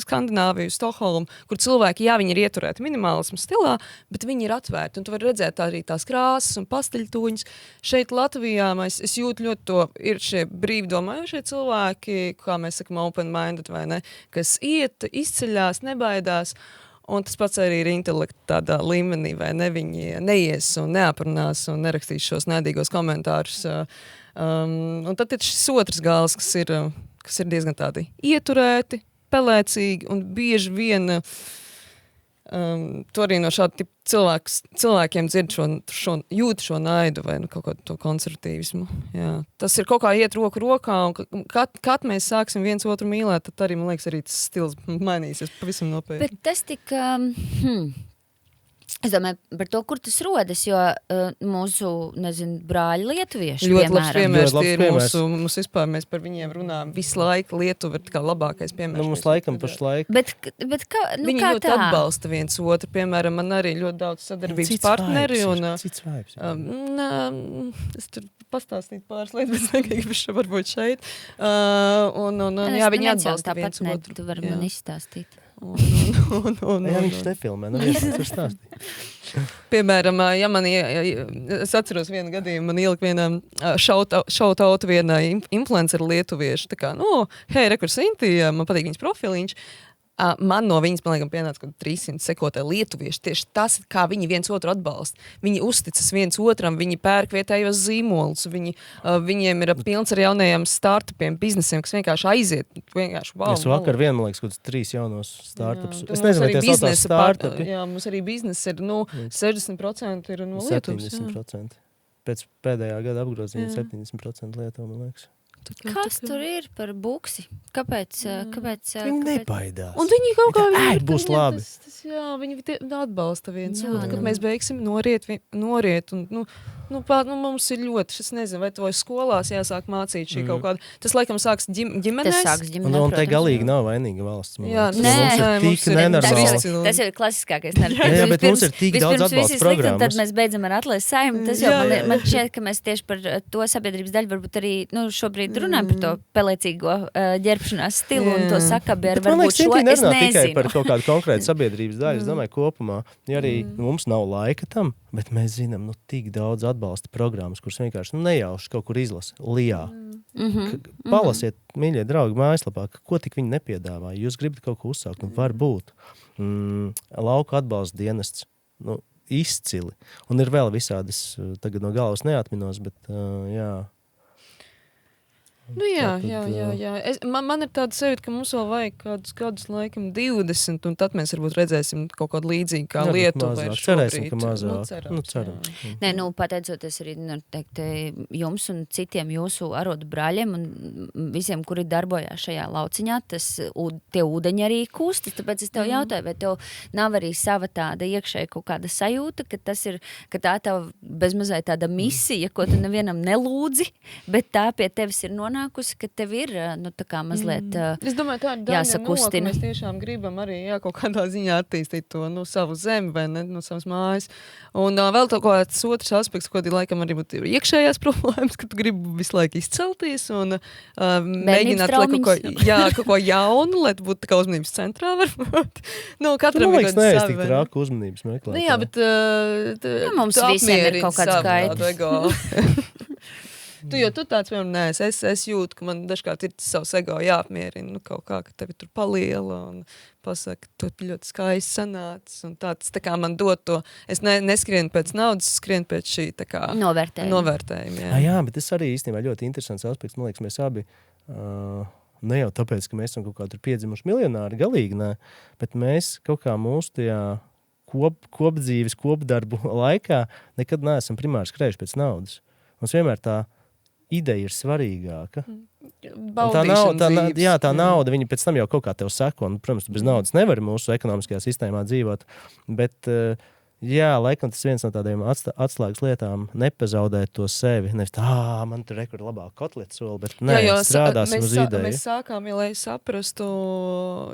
Skandināviju, Stokholmu, kur cilvēki, viņi ir ieturēti minimālismu stilā, bet viņi ir atvērti. Un tu vari redzēt arī tās krāsas un pasteļtoņus. Šeit Latvijā es jūtu ļoti to, ir šie brīvdomājošie cilvēki, kā mēs sakam, open-minded vai ne, kas iet, izceļās, nebaidās. Un tas pats arī ir intelekta tādā līmenī, vai ne, viņi neies un neaprunās un nerakstīs šos naidīgos komentārus. Un tad ir šis otrs gals, kas ir diezgan tādi ieturēti, pelēcīgi un bieži vien to arī no šāda tipa cilvēkiem dzird jūt šo naidu vai kaut kādu to konservatīvismu. Jā. Tas ir kaut kā iet roku rokā, un kad mēs sāksim viens otru mīlēt, tad arī, man liekas, arī tas stils mainīsies pavisam nopietni. Bet tas tik... Es domāju par to, kur tas rodas, jo mūsu, brāļi lietuvieši, ļoti labs piemērs, tie ir mūsu vispār, mēs par viņiem runājam visu laiku, Lietuva ir kā labākais piemērs. Mums laikam pašlaik. Bet kā, viņi kā ļoti atbalsta viens otru, piemēram, man arī ļoti daudz sadarbības partneri. Cits vibes. Es tur pastāstīt pāris lietas, bet negribuši varbūt šeit. Viņi atbalsta viens otru. Tu vari man izstāstīt. Viņš nefilmē, neviens tur stāstīt. Piemēram, es atceros vienu gadījumu, man ielika vienam šautautu vienai influenceru lietuviešu, tā kā, hei, rekurs Sintī, man patīk viņas profiliņš. Man no viņas, man liekas, pienāca kaut 300 sekotāji lietuvieši. Tieši tas, kā viņi viens otru atbalsta. Viņi uzticas viens otram, viņi pērk vietējos zīmolus, viņiem ir pilns ar jaunajiem startupiem, biznesiem, kas vienkārši aiziet. Wow, es vakar man liekas, kaut 3 jaunos startupus. Es nezinu, vai tie saucās startupi. Jā, mums arī biznes ir, 60% ir no Lietuvas. 70%. Pēc pēdējā gada apgrozījuma 70% Lietuva, man liekas. Kas tur ir par buksi? Kāpēc? Viņi nebaidās. Un viņi kaut kā... būs labi. Viņi atbalsta viens otru. Kad mēs beigsim noriet un, Mums ir ļoti, es nezinu, vai to skolās jāsāk mācīt šī kaut kāda. Tas, laikam, sāks ģimenēs. Tas sāks ģimenēs, un te galīgi nav vainīga valsts. Jā, mums ir tik nenormāli. Tas jau ir klasiskākais. Jā, bet mums ir tik daudz atbalsta programmas. Tad mēs beidzam ar atlaist saimnu. Tas jau man šķiet, ka mēs tieši par to sabiedrības daļu varbūt arī šobrīd runājam par to pelēcīgo ģērbšanās stilu un to sakabi ar varbūt šo. Es nezinu. Tikai par kaut kādu konkrētu sabiedrības daļu. Es domāju, kopumā, ja arī mums nav laika tam, bet mēs zinām, tik daudz atbalsta programmas, kuras vienkārši nejauši kaut kur izlasa. Lijā. Palasiet, mīļie draugi, mājaslapā, ko tik viņi nepiedāvā. Jūs gribat kaut ko uzsākt, varbūt. Lauka atbalsta dienests. Izcili. Un ir vēl visādas, tagad no galvas neatminos, bet jā. Man ir tāda sajūta, ka mums vēl vajag kādus gadus, laikam 20, un tad mēs varbūt redzēsim kaut kādu līdzīgu kā Lietuva ir šobrīd. Cerēsim, ka mazāk. Ceram. Nē, pateicoties arī jums un citiem jūsu arodu brāļiem un visiem, kuri darbojās šajā lauciņā, tie ūdeņi arī kūstas, tāpēc es tev jautāju, vai tev nav arī sava tāda iekšēja kaut kāda sajūta, ka tas ir, ka tā tev bezmazai tāda misija, ko tu nevienam nelūdzi, bet tā pie tevis ir nonākusi, ka tev ir, tā kā mazliet es domāju, tā ir jāsakustina. Mēs tiešām gribam arī, kaut kādā ziņā attīstīt to, savu zemi, vai ne, savas mājas. Un vēl kaut kāds otrs aspekts, ko laikam arī būtu iekšējās problēmas, ka tu gribi visu laiku izcelties un mēģināt kaut ko jaunu, lai tu būtu tā kā uzmanības centrā, varbūt. Katram ir savi. Tik trāku uzmanības meklēt. Jā, bet mums visiem ir kaut kāds skaidrs. Tu tāds, piemēram, neesi. Es jūtu, ka man dažkārt ir savs ego jāapmierina, kaut kā, ka tevi tur paliela un pasaka, tu ļoti skaisti sanācis un tāds, tā kā man dod to. Es neskrienu pēc naudas, skrienu pēc šī, tā kā novērtējuma. Jā, bet tas arī īstenībā ļoti interesants aspekts. Man liekas, mēs abi, ne jau tāpēc, ka mēs esam kaut kā tur piedzimuši miljonāri, galīgi nē, bet mēs kaut kā mūsu tajā kopdzīves, kopdarbu laikā nekad neesam primāri skrējuši pēc naudas. Mums vienmēr tā ideja ir svarīgāka. Tā nauda, viņa pēc tam jau kaut kā tev seko. Un, protams, tu bez naudas nevari mūsu ekonomiskajā sistēmā dzīvot. Bet, laikam tas viens no tādiem atslēgas lietām nepazaudēt to sevi. Nevis man tur ir labāk kotlets soli, bet strādāsim uz ideju. Mēs sākām, lai saprastu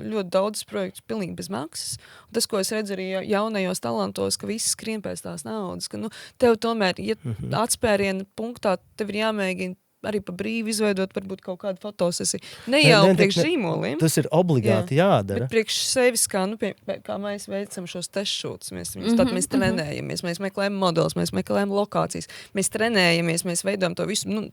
ļoti daudz projektus pilnīgi bez maksas. Un tas, ko es redzu arī jaunajos talantos, ka visi skrien pēc tās naudas, ka tev tomēr, ja atspēriena punktā, tev ir jāmēģina arī pa brīvi izveidot varbūt kaut kādu fotosesiju. Ne jau priekš zīmoliem. Tas ir obligāti jādara. Bet priekš sevis, kā mēs veicam šos testšūtus, tad mēs trenējamies, mēs meklējam modeļus, mēs meklējam lokācijas, mēs trenējamies, mēs veidojam to visu,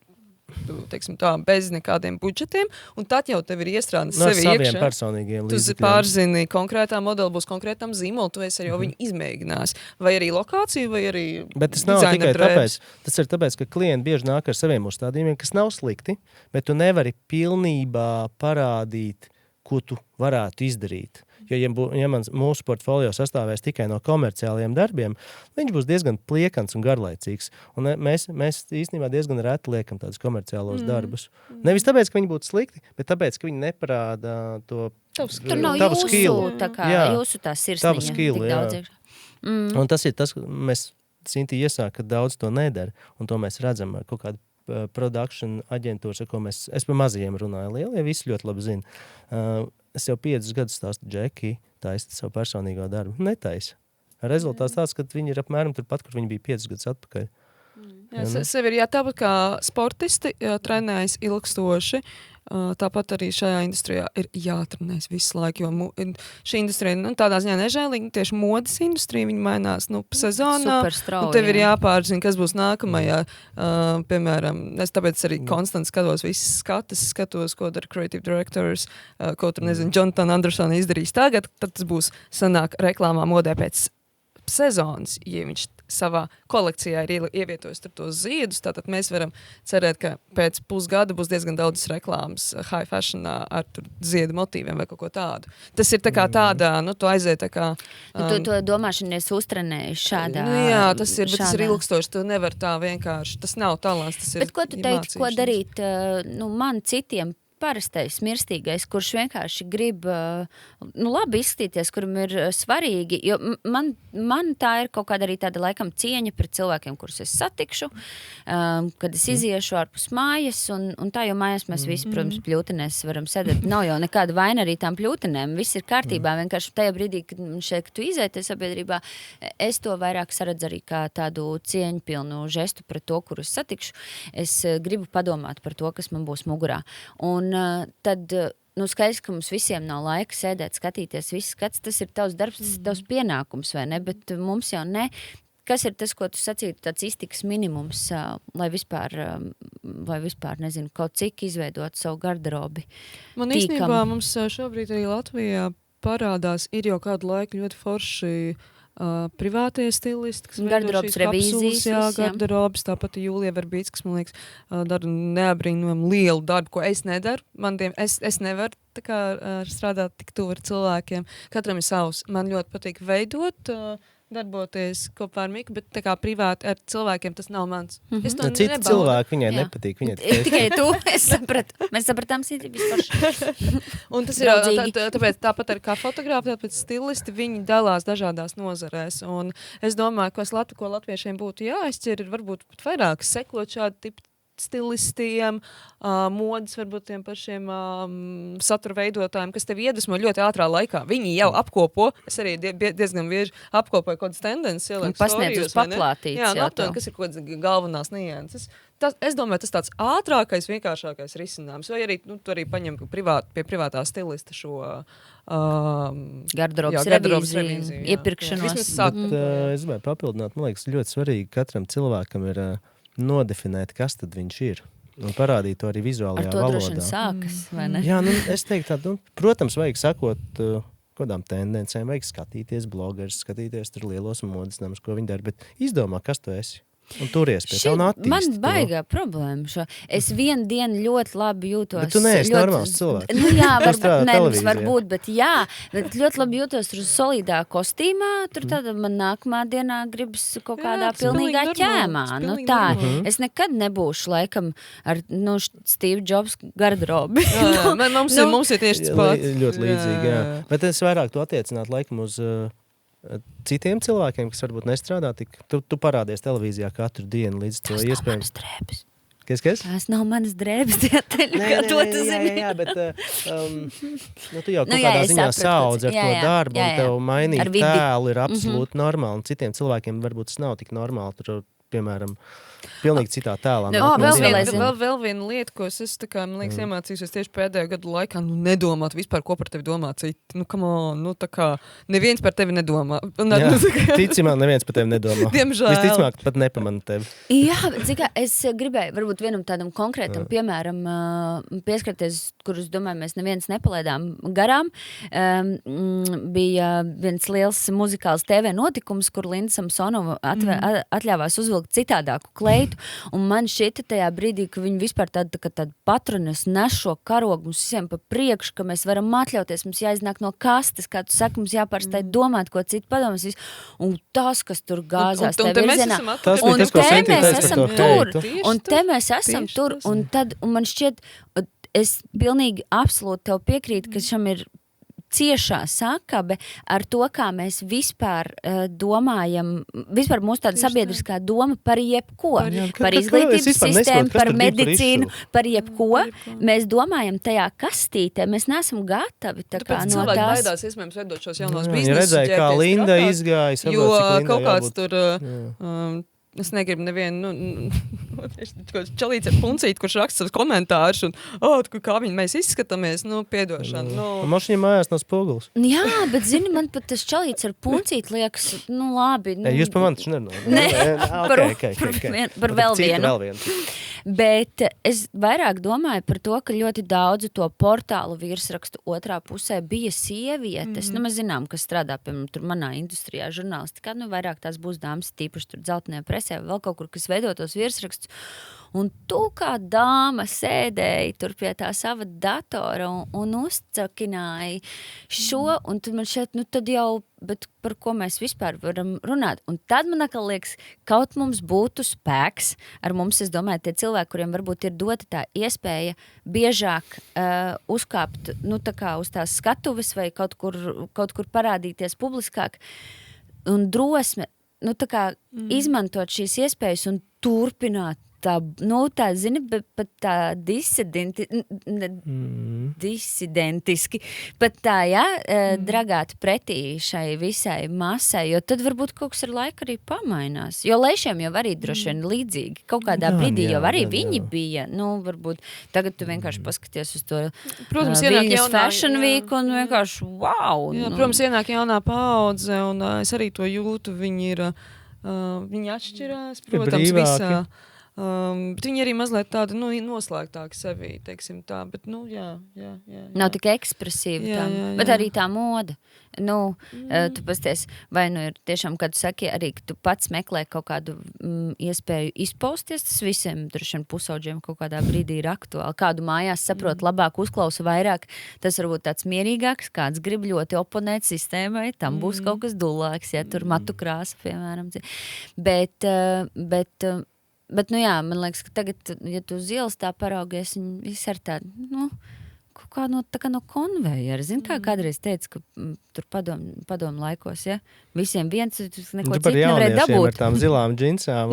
teiksim tā, bez nekādiem budžetiem, un tad jau tev ir iestrādāt sevi iekšā. Saviem personīgiem līdzekļiem. Tu pārzini, konkrētā modeli būs konkrētam zīmolu, tu esi jau viņu izmēģinājis. Vai arī lokāciju, vai arī bet tas nav tikai tāpēc. Tas ir tāpēc, ka klienti bieži nāk ar saviem uzstādījumiem, kas nav slikti, bet tu nevari pilnībā parādīt, ko tu varētu izdarīt. Jo, ja mūsu portfolio sastāvēs tikai no komerciāliem darbiem, viņš būs diezgan pliekans un garlaicīgs. Un mēs īstenībā diezgan reti liekam tādus komerciālos darbus. Nevis tāpēc, ka viņi būtu slikti, bet tāpēc, ka viņi neparāda to tur nav jūsu tā sirsniņa tik daudz. Un tas ir tas, mēs Cinti iesāka, ka daudz to nedara. Un to mēs redzam ar kaut kādu production aģentūras, ar ko es par mazajiem runāju. Lielie visi ļoti labi zina. Es jau 5 gadus stāstu Džeki taisa savu personīgo darbu. Netaisa. Rezultāts tāds, ka viņi ir apmēram turpat, kur viņi bija 5 gadus atpakaļ. Sev ir tāpat kā sportisti trenējas ilgstoši, tāpat arī šajā industrijā ir jātrenējas visu laiku, jo šī industrija tādā ziņā nežēlīga, tieši modes industrija, viņa mainās sezonā, un tev ir jāpārzina, kas būs nākamajā. Piemēram, es tāpēc arī konstanti skatos visas skatos, ko dara creative directors, ko tur, Jonathan Anderson izdarīs tagad, tad tas būs sanāk reklāmā modē pēc sezonas, ja viņš savā kolekcijā ir ievietojis tur tos ziedus, tātad mēs varam cerēt, ka pēc pusgada būs diezgan daudz reklāmas high fashionā ar tur ziedu motīviem vai kaut ko tādu. Tas ir tā kā tādā, tu aiziet tā kā... To domāšanu es uztrenēju šādā... jā, tas ir ilgstoši, tu nevar tā vienkārši, tas nav talants, tas ir bet ko tu teiktu, ko darīt, man citiem parastais mirstīgais, kurš vienkārši grib labi izskatīties, kuram ir svarīgi, jo man tā ir kaut kāda arī tāda laikam cieņa pret cilvēkiem, kurus es satikšu, kad es iziešu ārpus mājas, un tā jau mājās mēs visi, protams, pļūtenēs varam sēdēt. Nav jau nekāda vaina arī tām pļūtenēm, viss ir kārtībā, vienkārši tajā brīdī, kad man šeit, ka tu izēti sabiedrībā, es to vairāk saredzu arī kā tādu cieņpilnu žestu pret to, kurus satikšu. Es gribu padomāt par to, kas man būs mugurā. Un tad, skaidrs, ka mums visiem nav laika sēdēt, skatīties, viss skats, tas ir tavs darbs, tas ir tavs pienākums, vai ne? Bet mums jau ne. Kas ir tas, ko tu sacītu, tāds iztikas minimums, lai vispār, nezinu, kaut cik izveidot savu garderobi? Man īstenībā mums šobrīd arī Latvijā parādās, ir jau kādu laiku ļoti forši privātie stilisti, kas garderobas revīzijas, garderobas, tāpat Jūlija Verbīts, kas, man liekas, dara neabrīnojami lielu darbu, ko es nedaru. Es nevaru tā kā strādāt tik tuvu ar cilvēkiem. Katram ir savs. Man ļoti patīk veidot, darboties kopā ar Miku, bet tā kā privāti ar cilvēkiem tas nav mans. Es to Citi cilvēki viņai nepatīk. Tikai tu, es sapratu. Mēs sapratām citi vispār. Un tas ir tāpēc tāpat ar kā fotografi, tāpēc stilisti, viņi dalās dažādās nozarēs. Un es domāju, ko latviešiem būtu jāizķir, ir varbūt pat vairāk sekot šādu tipu stilistiem, modas varbūt tiem pašiem satura veidotājiem, kas tevi iedvesmo ļoti ātrā laikā. Viņi jau apkopo, es arī diezgan bieži apkopoju kādas tendences, ielieku pasniedz uz paplātītes. Jā, aptuveni, kas ir kaut kādas galvenās nianses. Es domāju, tas tāds ātrākais, vienkāršākais risinājums. Vai arī, tu arī paņem pie privātā stilista šo garderobas revīziju, iepirkšanos. Es gribēju papildināt, man liekas, ļoti svarīgi katram cilvēkam ir nodefinēt, kas tad viņš ir. Un parādīt to arī vizuālajā valodā. Ar to droši vien sākas, vai ne? Jā, es teiktu tādu, protams, vajag sakot kādām tendencēm, vajag skatīties blogerus, skatīties tur lielos modes namus, ko viņi dara, bet izdomā, kas tu esi. Un turies pie tā un attīsti. Man baigā problēma šo. Es vienu dienu ļoti labi jūtos. Bet tu neesi normāls cilvēks. Nu jā, varbūt, bet jā. Bet ļoti labi jūtos tur solidā kostīmā. Tur tad man nākamā dienā gribas kaut kādā pilnīgā ķēmā. Nu tā. Es nekad nebūšu laikam ar, Steve Jobs garderobi. Mums ir tieši tas pats. Ļoti līdzīgi, jā. Bet es vairāk to attiecinātu laikam uz citiem cilvēkiem, kas varbūt nestrādā tik. Tu parādies televīzijā katru dienu līdz to iespējams. Tas nav manas drēbes. Kas? Tās nav manas drēbes, kā to tu zini. Jā, bet tu jau kaut kādā ziņā saudz ar to darbu, un tev mainīt tēlu ir absolūti normāli, un citiem cilvēkiem varbūt tas nav tik normāli, tur, piemēram, pilnīgi citā tēlā. Vēl viena lieta, ko es man liekas, iemācījusies tieši pēdējo gadu laikā, nedomāt vispār, ko par tevi domā citi. Tā kā neviens par tevi nedomā. Tici man, neviens par tevi nedomā. Diemžēl. Visticamāk, pat nepamana tevi. Jā, bet es gribēju varbūt vienam tādam konkrētam piemēram pieskarties, kurus, domāju, mēs neviens nepalaidām garām. Bija viens liels muzikāls TV notikums, kur Linda Samsonova atļāvās uzvilkt citādāku kleitu, un man šķita tajā brīdī, ka viņi vispār tāda patrones nes šo karogu mums visiem pa priekšu, ka mēs varam atļauties, mums jāiznāk no kastes, kā tu saki, mums jāpārstāj domāt, ko citu padomās, un tas, kas tur gāzās tajā virzienā, un te mēs esam tur, un man šķiet, es pilnīgi absolūti tev piekrītu, ka šam ir ciešā sakabe ar to, kā mēs vispār domājam, vispār mūsu tāda sabiedriskā doma par jebko, par izglītības sistēmu, par medicīnu, par jebko. Mēs domājam tajā kastītē, mēs neesam gatavi tā kā no tās. Tāpēc cilvēki baidās, iespējams, veidot šos jaunos biznesus. Redzēju, kā Linda izgāja, jo kaut kāds tur... Es negribu nevienu, čalīts ar puncīti, kurš raksta savus komentārus un, kā mēs izskatāmies, piedošana. Mašiņa mājās nav spogulis. Jā, bet zini, man pat tas čalīts ar puncīti liekas, labi. Jūs pa man taču nerunājat. Par vēl vienu. Bet es vairāk domāju par to, ka ļoti daudzi to portālu virsrakstu otrā pusē bija sievietes. Mēs zinām, kas strādā, piemēram, tur manā industrijā, žurnālistikā, vairāk tās būs dāmas, tīpaši tur dzeltenajā presē, vēl kaut kur, kas veido tos virsrakstus. Un tu kā dāma sēdēji tur pie tā sava datora un uzcakināji šo, un tad man šeit, tad jau, bet par ko mēs vispār varam runāt. Un tad man atkal liekas, kaut mums būtu spēks, ar mums, es domāju, tie cilvēki, kuriem varbūt ir dota tā iespēja biežāk uzkāpt, tā kā uz tās skatuves vai kaut kur parādīties publiskāk, un drosme, tā kā izmantot šīs iespējas un turpināt tā, zini, pat tā disidentiski, pat tā, dragāt pretī šai visai masai, jo tad varbūt kaut kas ar laiku arī pamainās. Jo Leišiem jau arī droši vien līdzīgi. Kaut kādā brīdī jau arī viņi bija. Varbūt tagad tu vienkārši paskaties uz to Viļņas Fashion Week un vienkārši wow! Protams, ienāk jaunā paudze, un es arī to jūtu. Viņi atšķirās, protams, visā. Bet viņi arī mazliet tāda, noslēgtāka sevī, teiksim tā, bet, jā. Nav tik ekspresīva tā, bet arī tā moda. Tu pasties, vai ir tiešām, kad tu saki, arī, ka tu pats meklē kaut kādu iespēju izpausties, tas visiem droši vien pusauģiem kaut kādā brīdī ir aktuāli. Kādu mājās saprot labāk, uzklausa vairāk, tas varbūt tāds mierīgāks, kāds grib ļoti oponēt sistēmai, tam būs kaut kas dulāks, tur matu krāsa, piemēram. Bet, man liekas, ka tagad, ja tu uz ielas tā paraugies, viņi visi ar tādu, tā kā no konvejera. Zini, kā kādreiz teica, ka tur padomu laikos, visiem viens, neko citu nevarēja dabūt. Ar tām zilām džinsām.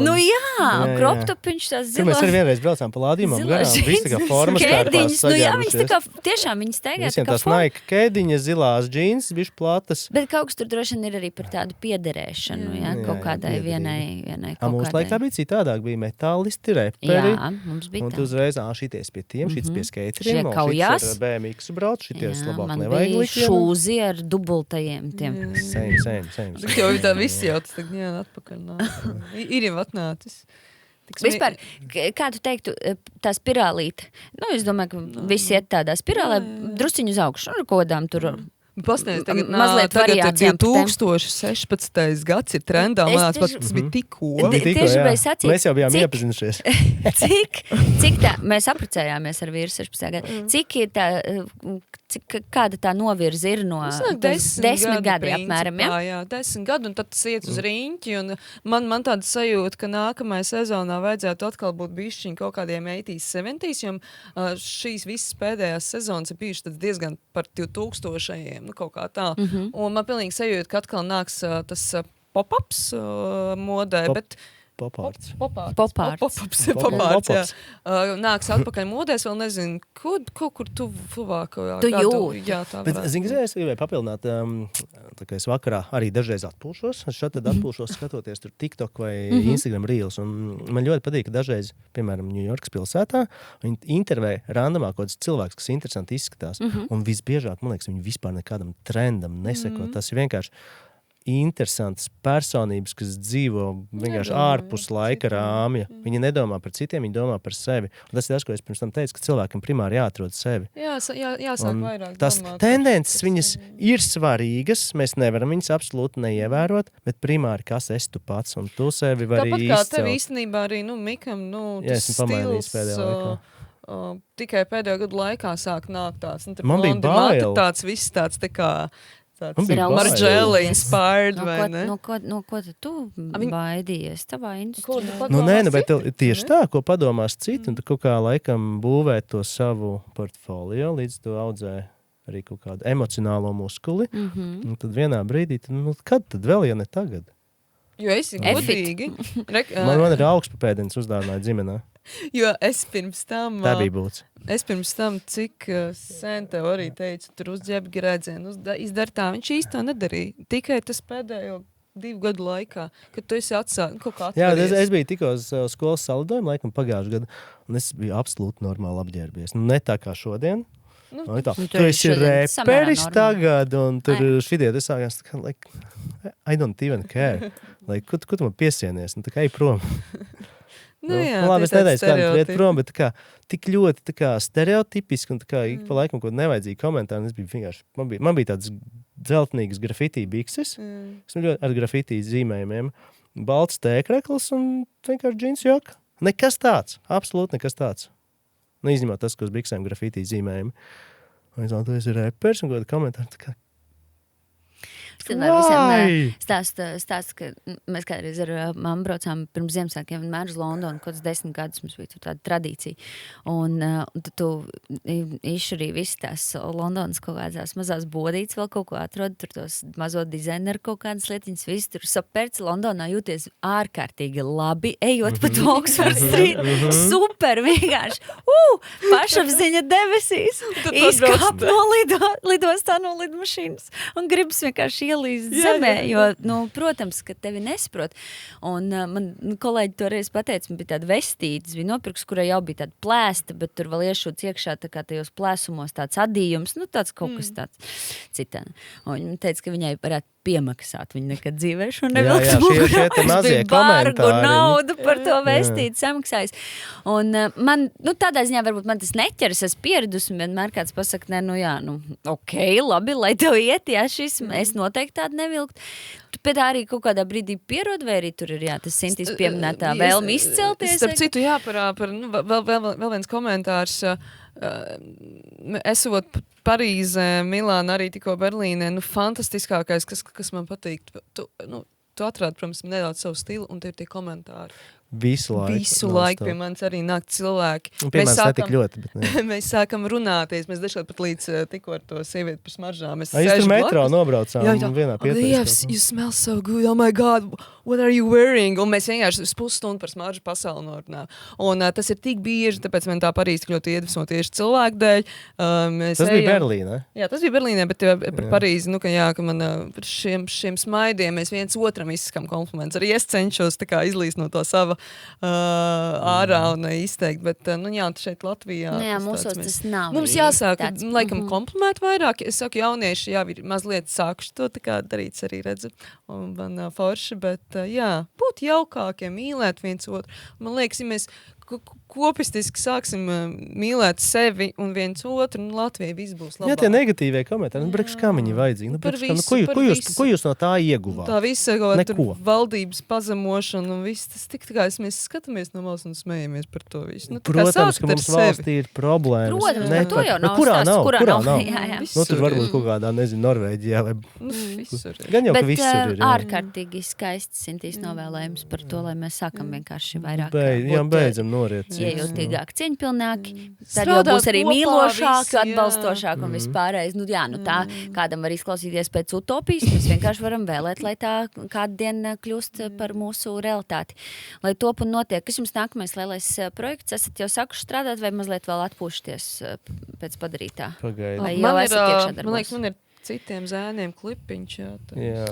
Kroptopiņš tās zilās. Tur mēs arī vienreiz braucām pa lādījumam garām, visi tā kā formas kārpās viņas tā kā, tiešām viņas staigā visiem tās Nike kēdiņas, zilās džins, bišķi platas. Bet kaut kas tur droši vien ir arī par tādu piederēšanu, kaut kādai vienai kaut kādai. Mums laikā bija citādāk, bija metālisti, reperi. Jā, mums bija tā. Un tu uzreiz, šities pie tiem, šities pie skateriem, šities ar BMX brauc, šities labāk nevajag likt. Man bija šūzi ar dubultajiem tiem. Same. Jau tā visi jau tas atpakaļ nāk. Ir jau atnācis. Vispār, kā tu teiktu, tā spirālīte? Es domāju, ka visi iet tādā spirālē, drusciņu uz augšu, ar kodām tur. Pasniedz, tagad ir 2016. gads ir trendā, tas bija tikko. Mēs jau bijām iepazinušies. Cik tā, mēs apprecējāmies ar vīru 16. gadu, cik ir tā, kāda tā novirza ir no 10 gadi apmēram, Jā, 10 gadu, un tad tas iet uz riņķi, un man tāda sajūta, ka nākamajā sezonā vajadzētu atkal būt bišķiņ kaut kādiem 80s, 70s, jo šīs visas pēdējās sezonas ir bijušas diezgan par 2000-ajiem. Kaut kā tā. Un man pilnīgi sajūta, ka atkal nāks tas pop-ups modē, bet... Pop-arts. Pop-arts, nāks atpakaļ modēs, vēl nezinu, kur tuvāk. Tu jūti. Jā, tā bet, varētu. es gribēju papildināt, tā kā es vakarā arī dažreiz atpūšos, es šeit atpūšos skatoties tur TikTok vai Instagram Reels, un man ļoti patīk, ka dažreiz, piemēram, Ņujorkas pilsētā, viņi intervē randomā kaut kāds cilvēks, kas interesanti izskatās, un visbiežāk, man liekas, viņi vispār nekādam trendam neseko, tas ir vienkārši interesantas personības, kas dzīvo vienkārši ārpus laika rāmja. Viņi nedomā par citiem, viņi domā par sevi. Un tas ir tas, ko es pirms tam teicu, ka cilvēkam primāri jāatrod sevi. Jāsāk vairāk tas domāt. Tendences viņas ir svarīgas, mēs nevaram viņas absolūti neievērot, bet primāri, kas esi tu pats, un tu sevi vari izcelt. Tāpat kā tev īstenībā arī, Mikam, tas stils... tikai pēdējo gadu laikā sāk nākt tāds. Man bija bail. Tāds viss tāds tā kā... Man bija Marģēlī inspired, vai ne? No ko tu baidījies tavā industrijā? Bet tieši tā, ko padomās citi, un tu kaut kā laikam būvē to savu portfolio, līdz tu audzē arī kaut kādu emocionālo muskuli, un tad vienā brīdī, kad tad vēl, ja ne tagad? Jo esi godīgi. Man ir augstpapēdienas uzdāvināja ģimenē. Jo es pirms tam... Tā bija būts. Es pirms tam, cik sen tev arī teicu, tur uzģēbi grēdzienu, izdara tā, viņš īsti tā nedarīja. Tikai tas pēdējo 2 gadu laikā, kad tu esi kaut kā atveries. Jā, es biju tikko uz skolas salidojumu, laikam pagājušu gadu, un es biju absolūti normāli apģērbies. Ne tā kā šodien. Tu esi reperis tagad, un tur šitie te sākās, like, I don't even care. Like, ko tu man piesienies? Tā kā ej prom. Labi, es nedēļu kādu iet prom, bet tik ļoti stereotipiski un ik pa laikam kaut nevajadzīgi komentāri. Man bija tāds dzeltenīgas grafitī bikses, kas ļoti ar grafitī zīmējumiem, balts tēkrekls un vienkārši džins jaka. Nekas tāds, absolūti nekas tāds. Nu, izņemot tas, ka uz biksēm grafitī zīmējumi. Un es domāju, tu esi reperis un kādu komentāru. Tā kā, Stāsts, ka mēs kādreiz ar mammu braucām pirms Ziemassvētkiem vienmēr uz Londonu, kaut kāds 10 gadus mums bija tāda tradīcija. Un tu izšurīji visas tās Londonas kaut kādas mazās bodītes, vēl kaut ko atrod, tur tos mazo dizaineru kaut kādas lietiņas, viss tur sapērts Londonā jūties ārkārtīgi labi, ejot pa Oxford Street. Super, vienkārši. Pašapziņa debesīs. Izkāp no lidostā no lidmašīnas un gribas vienkārši ielīst zemē, jo, protams, ka tevi nesaprot. Un man kolēģi toreiz pateica, man bija tāda vestītes, bija nopirks, kurai jau bija tāda plēsta, bet tur vēl iešūts iekšā tā kā tajos plēsumos tāds adījums, tāds kaut kas tāds citā. Un viņa teica, ka viņai varētu piemaksāt. Viņa nekad dzīvē šo nevilktu mugurā. Es biju bargu naudu par to vestīti samaksājis. Un man, tādā ziņā varbūt man tas neķeras, es pieredus un vienmēr kāds pasaka, ok, labi, lai tev iet, šis, es noteikti tādu nevilkt. Tu pēc tā arī kaut kādā brīdī pierod, vai arī tur ir, tas Sintīs pieminētā vēlme izcelties? Starp citu, vēl viens komentārs. Esot Parīzē, Milāna, arī tikko Berlīnē, fantastiskākais, kas man patīk. Tu atrādi, protams, nedaudz savu stilu, un te ir tie komentāri. Visu laiku pie manis arī nāk cilvēki. Pie manis netik ļoti, bet ne. Mēs sākam runāties, mēs dažkārt pat līdz tikko ar to sievieti par smaržām. Jūs tur metro nobraucām un vienā pieteiskā. Yes, you smell so good, oh my God, what are you wearing? Un mēs vienkārši pusstundu par smaržu pasauli norunājam. Un tas ir tik bieži, tāpēc man tā Parīze ļoti iedvesmo tieši cilvēku dēļ. Tas bija Berlīnē? Jā, tas bija Berlīnē, bet par Parīzi, ka man par šiem smaidiem mēs viens otram izskam kompliments. Arī es cenšos tā kā izlīst no to sava ārā un izteikt, bet, šeit Latvijā. Mūsos tas nav. Mums jāsāk, laikam, komplimēt vairāk. Es saku, jaunieši jau ir mazliet sākuši to tā kā darīts arī redzu. Un man forši, bet, būt jaukākiem, mīlēt viens otru. Man liekas, ja mēs kopistiski sāksim mīlēt sevi un viens otru, Latvijai viss būs labāk. Jā, tie negatīvie komentāri, kā viņi vajadzīgi? Ko jūs no tā ieguvāt? Tā visa valdības pazemošana un viss, tas tik kā mēs skatāmies no malas un smējamies par to visu. Protams, ka mums valstī ir problēmas. Protams, bet to jau nav kurā nav. Jā. Tur varbūt kaut kādā, Norvēģijā vai... Visur. Gan jau, ka visur ir. Bet ārkārtīgi skaisti Sintīs novēlējums par to, lai mēs sākam vienkārši vairāk beidzam noriet. Iejūtīgāk, cieņpilnāki. Tad jau būs arī mīlošāki, atbalstošāki un vispārējais. Tā kādam var izklausīties pēc utopijas, mēs vienkārši varam vēlēt, lai tā kādu dienu kļūst par mūsu realitāti. Lai top un notiek. Kas jums nākamais lielais projekts? Esat jau sākuši strādāt vai mazliet vēl atpūšties pēc padarītā? Pagaidi. Vai jau esat iekšā darbos? Man liekas, man ir citiem zēniem klipiņš. Jā.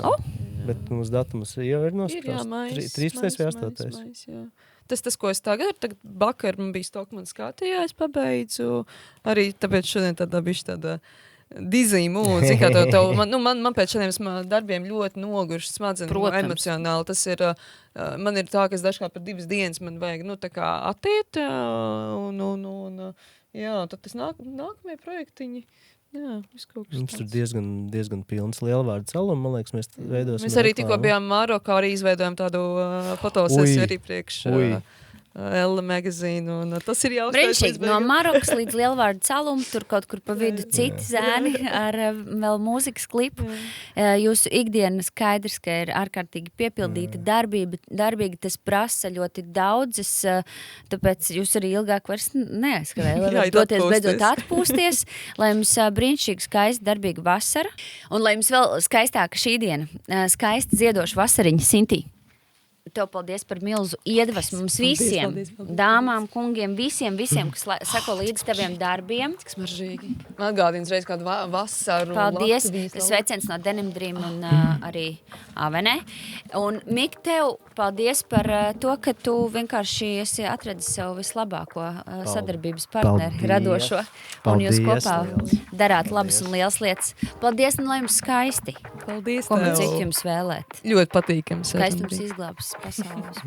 Bet mums datums jau ir nosprāsts. 13. vai 8. Tas, ko es tagad bakar, man bija Stokmanas kārtījā, es pabeidzu. Arī tāpēc šodien tāda dizīmu. Man pēc šādiem darbiem ļoti noguši smadzenes emocionāli. Tas ir, man ir tā, ka es dažkārt par 2 dienas man vajag, tā kā attiet. Tad tas nākamie projektiņi. Jā, mums tur diezgan pilns lielvārdu saluma, man liekas, mēs veidosim. Mēs arī tikko bijām Marokā, arī izveidojam tādu fotosesiju arī priekš Elle magazīnu, un tas ir jautājums. Brīnišķīgi, no Marokas līdz lielvārdu salumu, tur kaut kur pa vidu citi zēni ar vēl mūzikas klipu. Jūsu ikdiena skaidrs, ka ir ārkārtīgi piepildīta darbīga, tas prasa ļoti daudzas, tāpēc jūs arī ilgāk vairs neaizskavē, doties beidzot atpūsties, lai jums brīnišķīgi skaista darbīga vasara, un lai jums vēl skaistāka šī diena, skaista ziedoša vasariņa Sintī. Tev paldies par milzu iedvesmu mums visiem, dāmām, kungiem, visiem, kas sako līdz taviem darbiem. Cik smaržīgi. Atgādījums reiz kādu vasaru. Paldies. Sveiciens no Denim Dream un arī Avenē. Un Mik, tev paldies par to, ka tu vienkārši esi atradis sev vislabāko sadarbības partneri radošo. Un jūs kopā darāt labas un lielas lietas. Paldies un lai jums skaisti. Paldies tev. Ko man cik jums vēlēt? Ļoti patīkams. Skaistums izglābs pasaules.